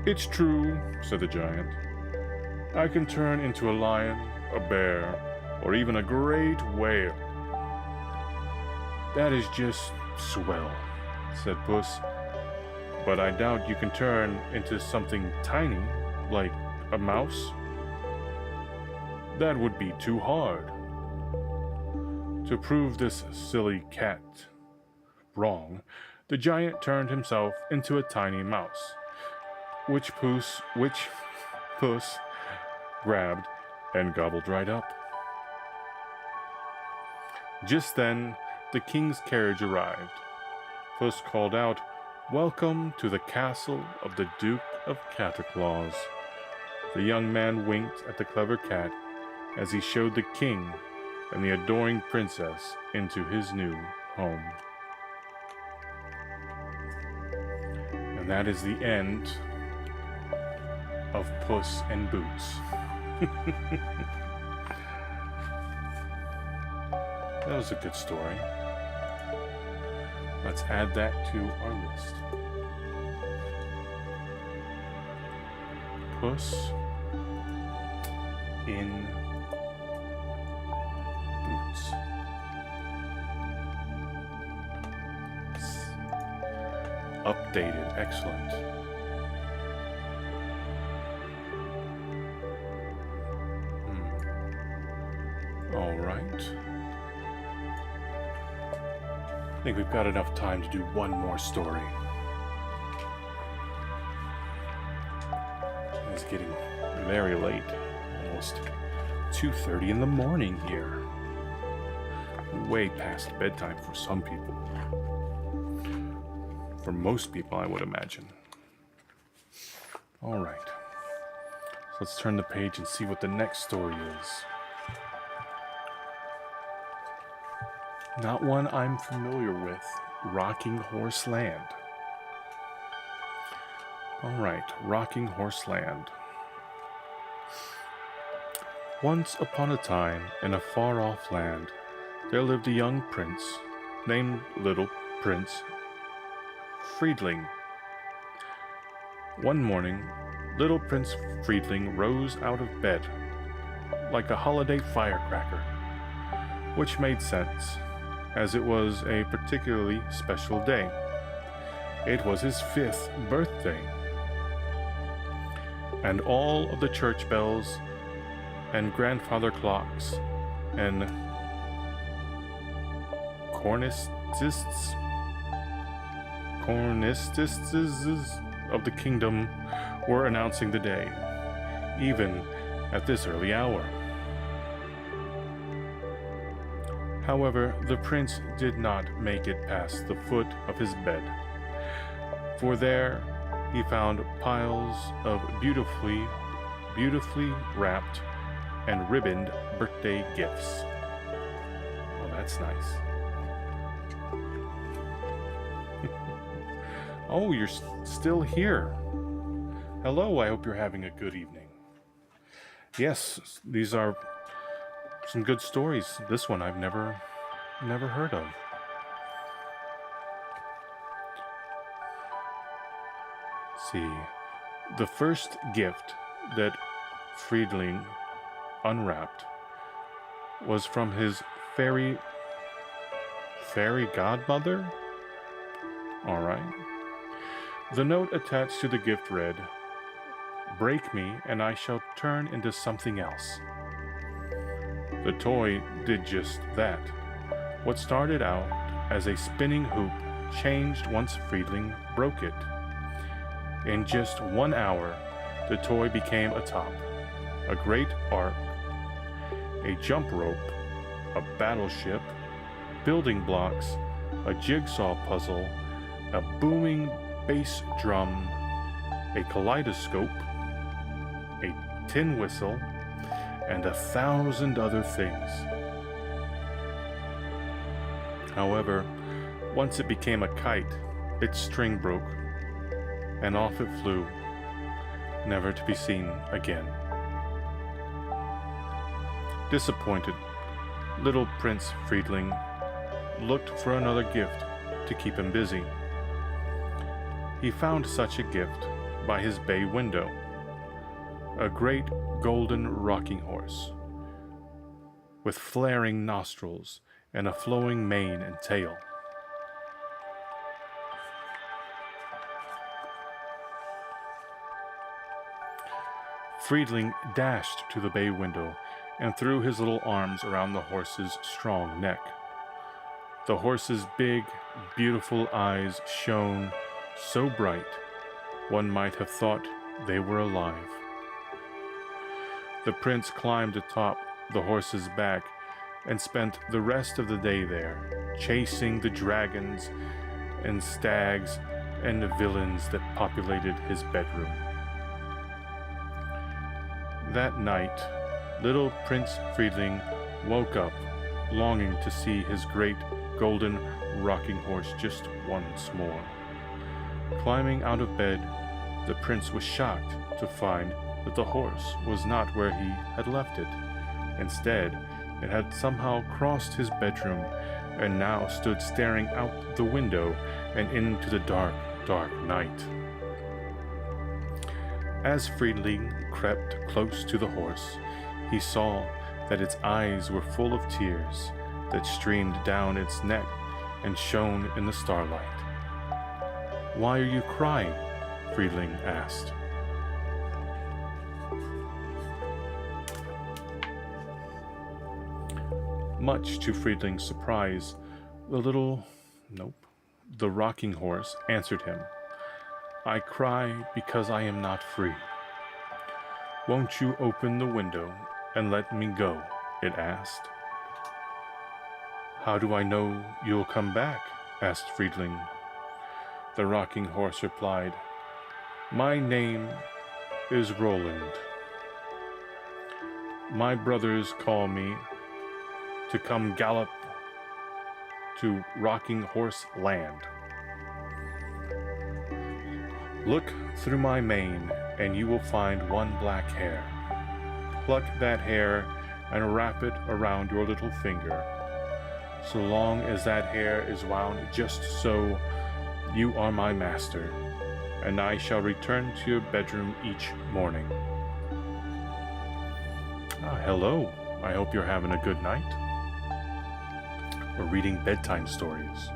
"It's true," said the giant. "I can turn into a lion, a bear, or even a great whale." "That is just swell," said Puss. "But I doubt you can turn into something tiny, like a mouse." "That would be too hard." To prove this silly cat wrong, the giant turned himself into a tiny mouse, which Puss grabbed and gobbled right up. Just then, the king's carriage arrived. Puss called out, "Welcome to the castle of the Duke of Cataclaws." The young man winked at the clever cat as he showed the king and the adoring princess into his new home. And that is the end of Puss in Boots. That was a good story. Let's add that to our list. Puss in Boots. Updated, excellent. All right. I think we've got enough time to do one more story. It's getting very late, almost 2:30 in the morning here. Way past bedtime for some people. For most people, I would imagine. All right. So let's turn the page and see what the next story is. Not one I'm familiar with. Rocking Horse Land. All right, Rocking Horse Land. Once upon a time, in a far-off land, there lived a young prince named Little Prince Friedling. One morning, Little Prince Friedling rose out of bed like a holiday firecracker, which made sense, as it was a particularly special day. It was his 5th birthday, and all of the church bells and grandfather clocks and cornistists of the kingdom were announcing the day, even at this early hour. However, the prince did not make it past the foot of his bed, for there he found piles of beautifully wrapped and ribboned birthday gifts. Oh, that's nice. Oh, you're still here. Hello, I hope you're having a good evening. Yes, these are some good stories. This one I've never heard of. Let's see, the first gift that Friedling unwrapped was from his fairy godmother? All right. The note attached to the gift read, "Break me and I shall turn into something else." The toy did just that. What started out as a spinning hoop changed once Friedling broke it. In just 1 hour, the toy became a top, a great ark, a jump rope, a battleship, building blocks, a jigsaw puzzle, a booming bass drum, a kaleidoscope, a tin whistle, and 1,000 other things. However, once it became a kite, its string broke, and off it flew, never to be seen again. Disappointed, Little Prince Friedling looked for another gift to keep him busy. He found such a gift by his bay window, a great golden rocking horse with flaring nostrils and a flowing mane and tail. Friedling dashed to the bay window and threw his little arms around the horse's strong neck. The horse's big, beautiful eyes shone so bright, one might have thought they were alive. The prince climbed atop the horse's back and spent the rest of the day there, chasing the dragons and stags and the villains that populated his bedroom. That night, Little Prince Friedling woke up, longing to see his great golden rocking horse just once more. Climbing out of bed, the prince was shocked to find that the horse was not where he had left it. Instead, it had somehow crossed his bedroom and now stood staring out the window and into the dark, dark night. As Friedling crept close to the horse, he saw that its eyes were full of tears that streamed down its neck and shone in the starlight. "Why are you crying?" Friedling asked. Much to Friedling's surprise, the rocking horse answered him. "I cry because I am not free." "Won't you open the window and let me go?" it asked. "How do I know you'll come back?" asked Friedling. The rocking horse replied, "My name is Roland. My brothers call me to come gallop to Rocking Horse Land. Look through my mane, and you will find one black hair. Pluck that hair and wrap it around your little finger. So long as that hair is wound just so, you are my master, and I shall return to your bedroom each morning." Hello. I hope you're having a good night. We're reading bedtime stories.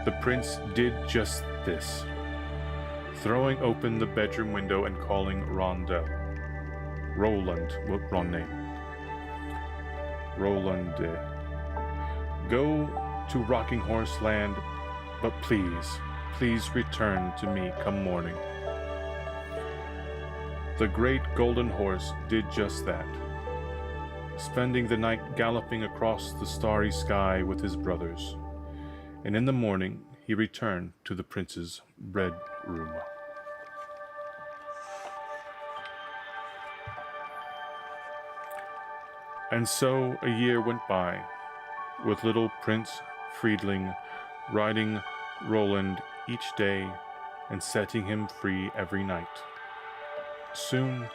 The prince did just this, throwing open the bedroom window and calling Roland, wrong name. Roland, "Go to Rocking Horse Land, but please return to me come morning." The great golden horse did just that, spending the night galloping across the starry sky with his brothers, and in the morning he returned to the prince's bedroom. And so a year went by, with little Prince Friedling riding Roland each day and setting him free every night. Soon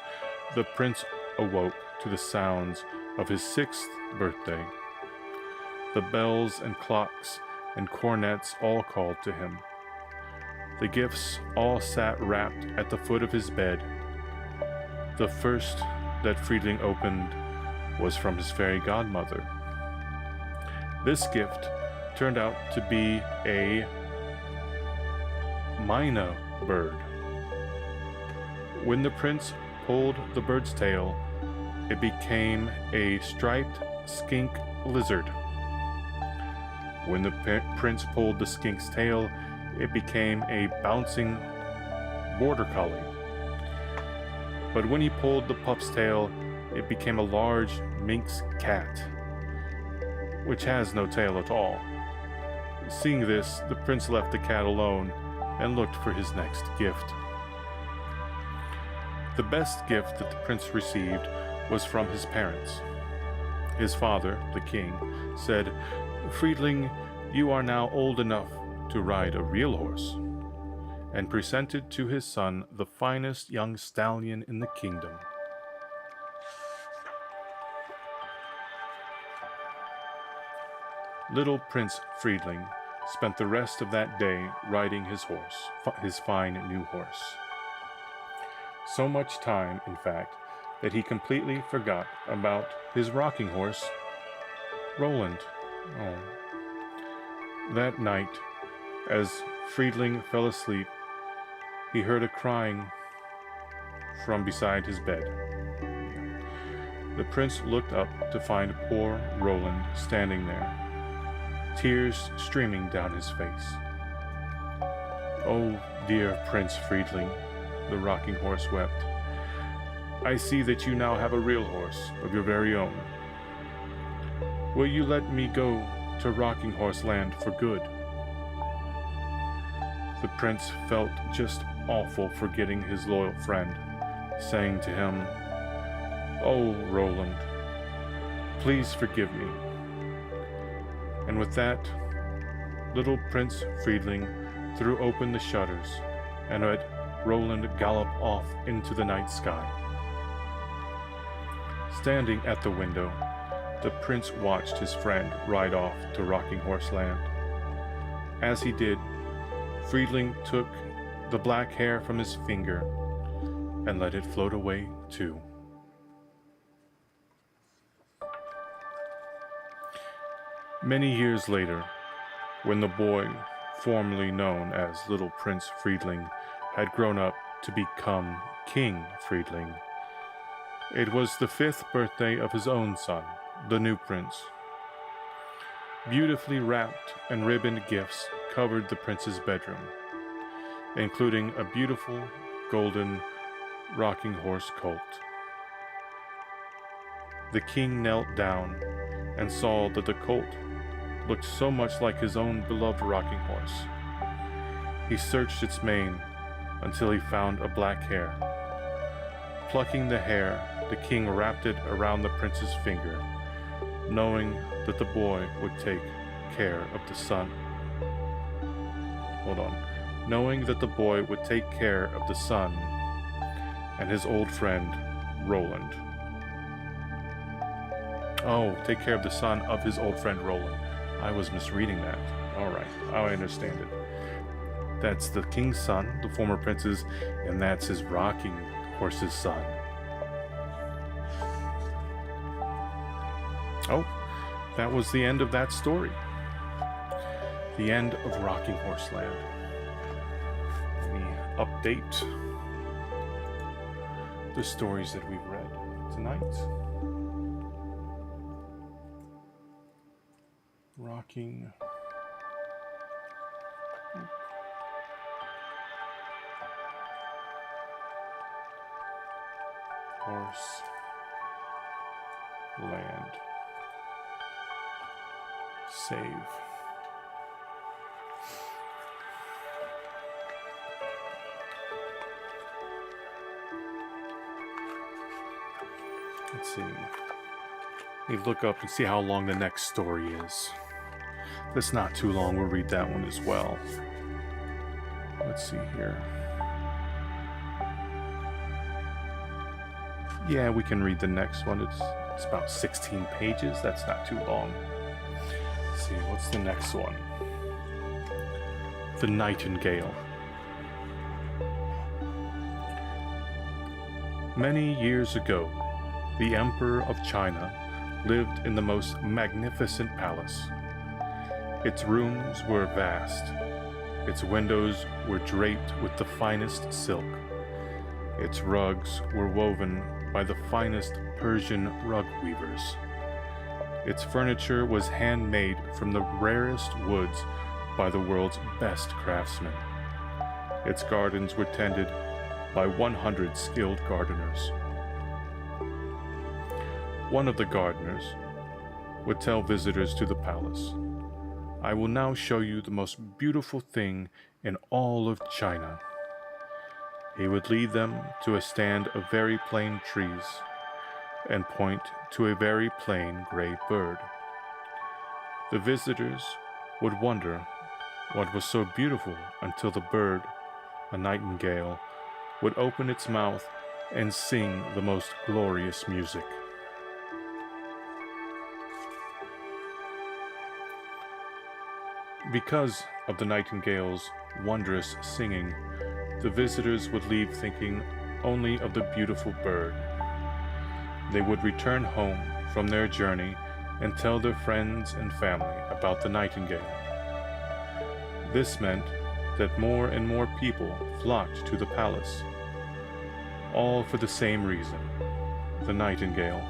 the prince awoke to the sounds of his 6th birthday. The bells and clocks and cornets all called to him. The gifts all sat wrapped at the foot of his bed. The first that Friedling opened was from his fairy godmother. This gift turned out to be a mynah bird. When the prince pulled the bird's tail, it became a striped skink lizard. When the prince pulled the skink's tail, it became a bouncing border collie. But when he pulled the pup's tail, it became a large Manx cat, which has no tail at all. Seeing this, the prince left the cat alone and looked for his next gift. The best gift that the prince received was from his parents. His father, the king, said, "Friedling, you are now old enough to ride a real horse," and presented to his son the finest young stallion in the kingdom. Little Prince Friedling spent the rest of that day riding his horse, his fine new horse. So much time, in fact, that he completely forgot about his rocking horse, Roland. That night, as Friedling fell asleep, he heard a crying from beside his bed. The prince looked up to find poor Roland standing there, tears streaming down his face. "Oh, dear Prince Friedling," the rocking horse wept, "I see that you now have a real horse of your very own. Will you let me go to Rocking Horse Land for good?" The prince felt just awful for getting his loyal friend, saying to him, "Oh, Roland, please forgive me." And with that, little Prince Friedling threw open the shutters and let Roland gallop off into the night sky. Standing at the window, the prince watched his friend ride off to Rocking Horse Land. As he did, Friedling took the black hair from his finger and let it float away too. Many years later, when the boy, formerly known as Little Prince Friedling, had grown up to become King Friedling, It was the 5th birthday of his own son, the new prince. Beautifully wrapped and ribboned gifts covered the prince's bedroom, including a beautiful golden rocking horse colt. The king knelt down and saw that the colt looked so much like his own beloved rocking horse. He searched its mane until he found a black hair. Plucking the hair, the king wrapped it around the prince's finger, knowing that the boy would take care of the son. Knowing that the boy would take care of the son and his old friend, Roland. Oh, take care of the son of his old friend, Roland. I was misreading that. All right, I understand it. That's the king's son, the former prince's, and that's his rocking horse's son. Oh, that was the end of that story. The end of Rocking Horse Land. Let me update the stories that we've read tonight. Rocking Horse Land. Save. Let's see. Let me look up and see how long the next story is. If it's not too long, we'll read that one as well. Let's see here. Yeah, we can read the next one. It's about 16 pages. That's not too long. Let's see, what's the next one? The Nightingale. Many years ago, the Emperor of China lived in the most magnificent palace. Its rooms were vast. Its windows were draped with the finest silk. Its rugs were woven by the finest Persian rug weavers. Its furniture was handmade from the rarest woods by the world's best craftsmen. Its gardens were tended by 100 skilled gardeners. One of the gardeners would tell visitors to the palace, "I will now show you the most beautiful thing in all of China." He would lead them to a stand of very plain trees and point to a very plain gray bird. The visitors would wonder what was so beautiful until the bird, a nightingale, would open its mouth and sing the most glorious music. Because of the nightingale's wondrous singing, the visitors would leave thinking only of the beautiful bird. They would return home from their journey and tell their friends and family about the nightingale. This meant that more and more people flocked to the palace, all for the same reason, the nightingale.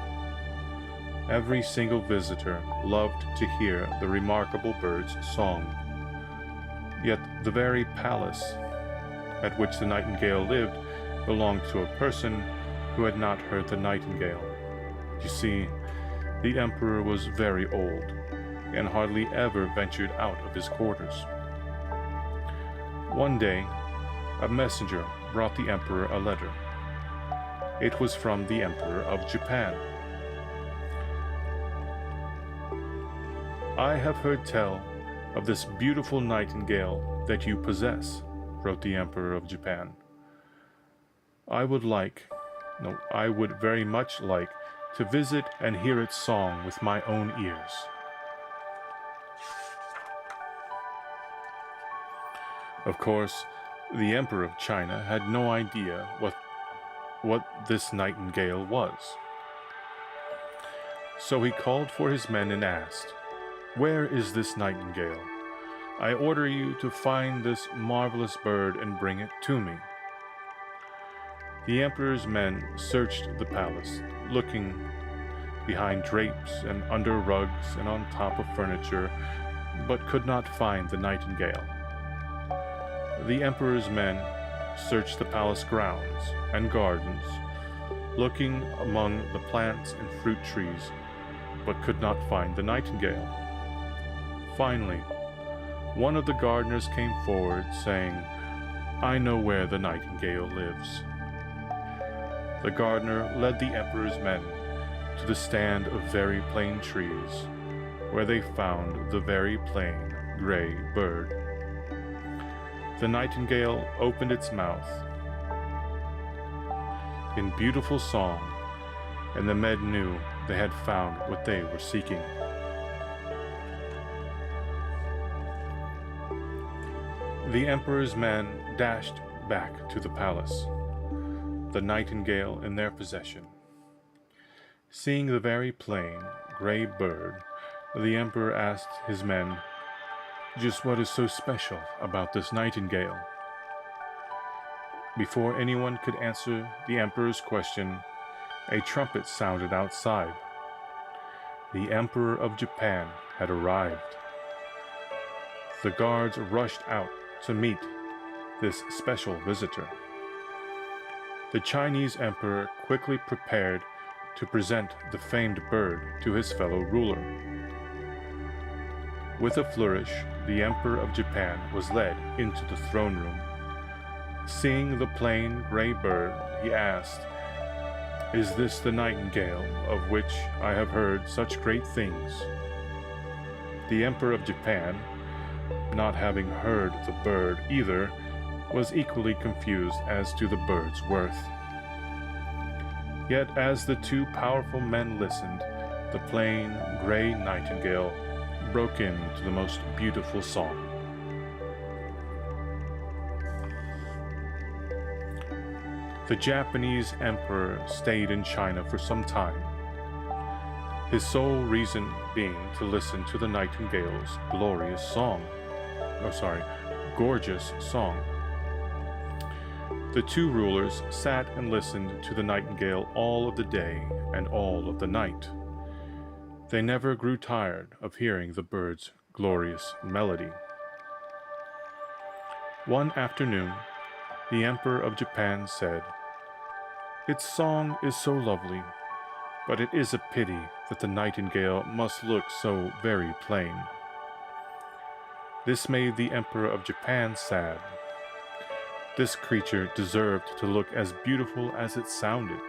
Every single visitor loved to hear the remarkable bird's song. Yet the very palace at which the nightingale lived belonged to a person who had not heard the nightingale. You see, the emperor was very old and hardly ever ventured out of his quarters. One day, a messenger brought the emperor a letter. It was from the Emperor of Japan. "I have heard tell of this beautiful nightingale that you possess," wrote the Emperor of Japan. I would very much like to visit and hear its song with my own ears." Of course, the Emperor of China had no idea what this nightingale was. So he called for his men and asked, "Where is this nightingale? I order you to find this marvelous bird and bring it to me." The emperor's men searched the palace, looking behind drapes and under rugs and on top of furniture, but could not find the nightingale. The emperor's men searched the palace grounds and gardens, looking among the plants and fruit trees, but could not find the nightingale. Finally, one of the gardeners came forward, saying, "I know where the nightingale lives." The gardener led the emperor's men to the stand of very plain trees, where they found the very plain gray bird. The nightingale opened its mouth in beautiful song, and the men knew they had found what they were seeking. The emperor's men dashed back to the palace, the nightingale in their possession. Seeing the very plain gray bird, the emperor asked his men, "Just what is so special about this nightingale?" Before anyone could answer the emperor's question, a trumpet sounded outside. The Emperor of Japan had arrived. The guards rushed out to meet this special visitor. The Chinese emperor quickly prepared to present the famed bird to his fellow ruler. With a flourish, the Emperor of Japan was led into the throne room. Seeing the plain gray bird, he asked, "Is this the nightingale of which I have heard such great things?" The Emperor of Japan, not having heard the bird either, was equally confused as to the bird's worth. Yet as the two powerful men listened, the plain gray nightingale broke into the most beautiful song. The Japanese emperor stayed in China for some time, his sole reason being to listen to the nightingale's gorgeous song. The two rulers sat and listened to the nightingale all of the day and all of the night. They never grew tired of hearing the bird's glorious melody. One afternoon, the Emperor of Japan said, "Its song is so lovely, but it is a pity that the nightingale must look so very plain." This made the Emperor of Japan sad. This creature deserved to look as beautiful as it sounded.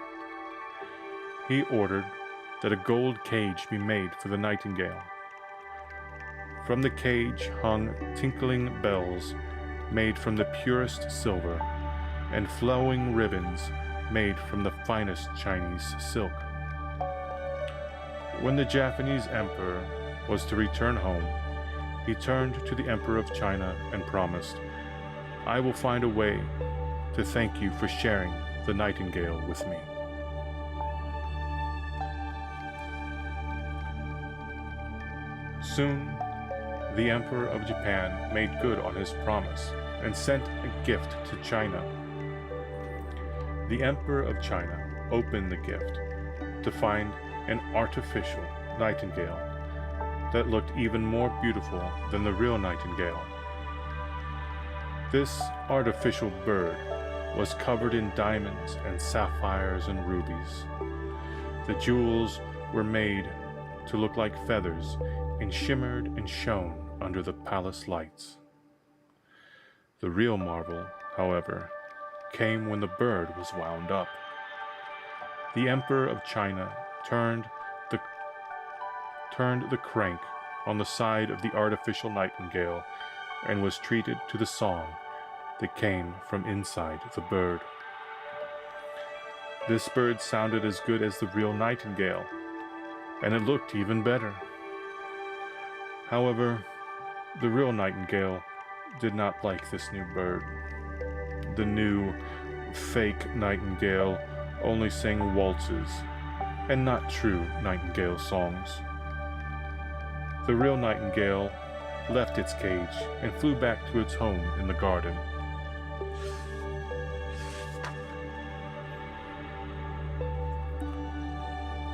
He ordered that a gold cage be made for the nightingale. From the cage hung tinkling bells made from the purest silver, and flowing ribbons made from the finest Chinese silk. When the Japanese emperor was to return home, he turned to the Emperor of China and promised, "I will find a way to thank you for sharing the nightingale with me." Soon, the Emperor of Japan made good on his promise and sent a gift to China. The Emperor of China opened the gift to find an artificial nightingale that looked even more beautiful than the real nightingale. This artificial bird was covered in diamonds and sapphires and rubies. The jewels were made to look like feathers and shimmered and shone under the palace lights. The real marvel, however, came when the bird was wound up. The Emperor of China turned the crank on the side of the artificial nightingale and was treated to the song that came from inside the bird. This bird sounded as good as the real nightingale, and it looked even better. However, the real nightingale did not like this new bird. The new, fake nightingale only sang waltzes and not true nightingale songs. The real nightingale left its cage and flew back to its home in the garden.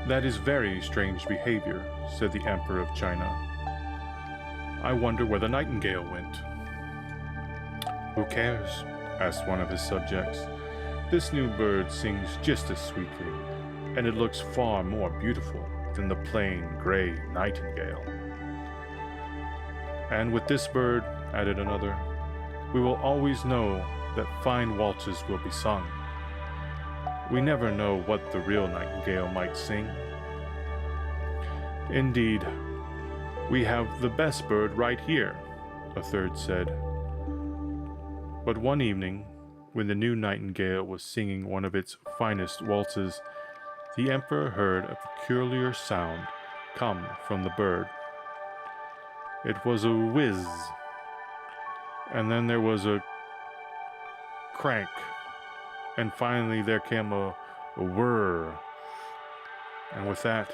"That is very strange behavior," said the Emperor of China. "I wonder where the nightingale went." "Who cares?" asked one of his subjects. "This new bird sings just as sweetly, and it looks far more beautiful than the plain gray nightingale." "And with this bird," added another, "we will always know that fine waltzes will be sung. We never know what the real nightingale might sing." "Indeed, we have the best bird right here," a third said. But one evening, when the new nightingale was singing one of its finest waltzes, the Emperor heard a peculiar sound come from the bird. It was a whiz, and then there was a crank, and finally there came a whir, and with that,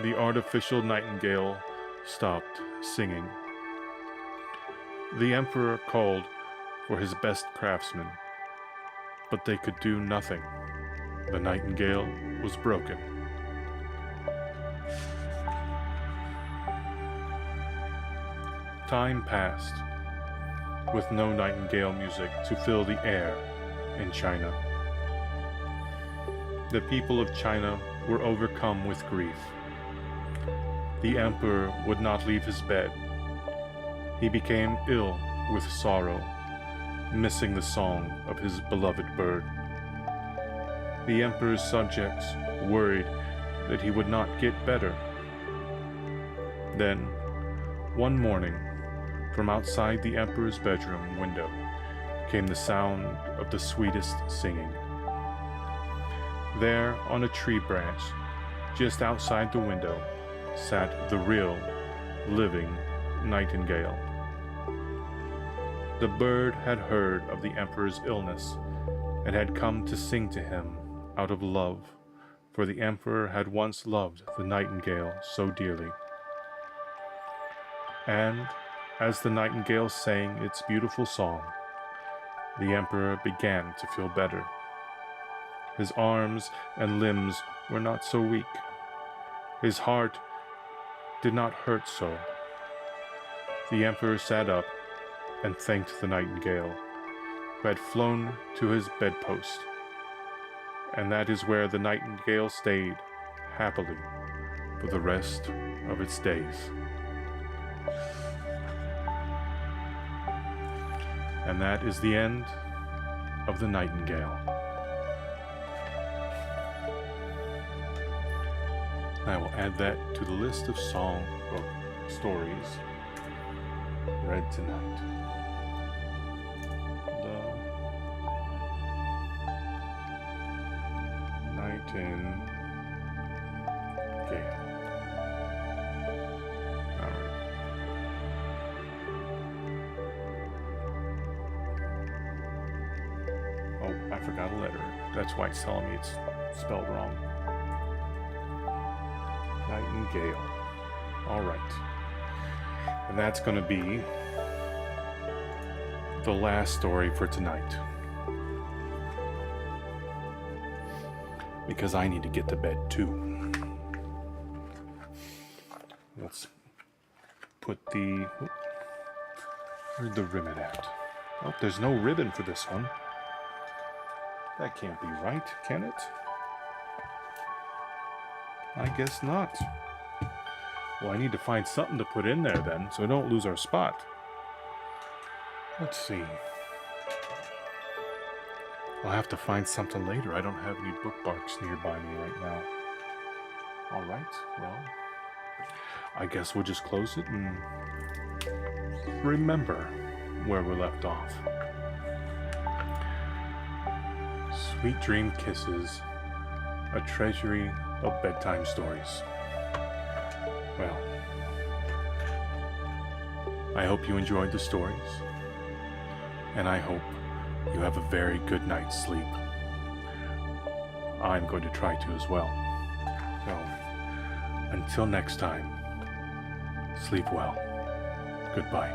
the artificial nightingale stopped singing. The Emperor called for his best craftsmen, but they could do nothing. The nightingale was broken. Time passed, with no nightingale music to fill the air in China. The people of China were overcome with grief. The Emperor would not leave his bed. He became ill with sorrow, missing the song of his beloved bird. The Emperor's subjects worried that he would not get better. Then, one morning, from outside the Emperor's bedroom window came the sound of the sweetest singing. There, on a tree branch, just outside the window, sat the real, living nightingale. The bird had heard of the Emperor's illness and had come to sing to him out of love, for the Emperor had once loved the nightingale so dearly. And as the nightingale sang its beautiful song, the Emperor began to feel better. His arms and limbs were not so weak. His heart did not hurt so. The Emperor sat up and thanked the nightingale, who had flown to his bedpost. And that is where the nightingale stayed happily for the rest of its days. And that is the end of the Nightingale. I will add that to the list of stories read tonight. The Nightingale. Oh, I forgot a letter. That's why it's telling me it's spelled wrong. Nightingale. All right. And that's going to be the last story for tonight. Because I need to get to bed too. Let's put the... Where's the ribbon at? Oh, there's no ribbon for this one. That can't be right, can it? I guess not. Well, I need to find something to put in there then, so I don't lose our spot. Let's see. I'll have to find something later. I don't have any bookmarks nearby me right now. Alright, well, I guess we'll just close it and remember where we left off. Sweet dream kisses, a treasury of bedtime stories. Well, I hope you enjoyed the stories, and I hope you have a very good night's sleep. I'm going to try to as well. So, until next time, sleep well. Goodbye.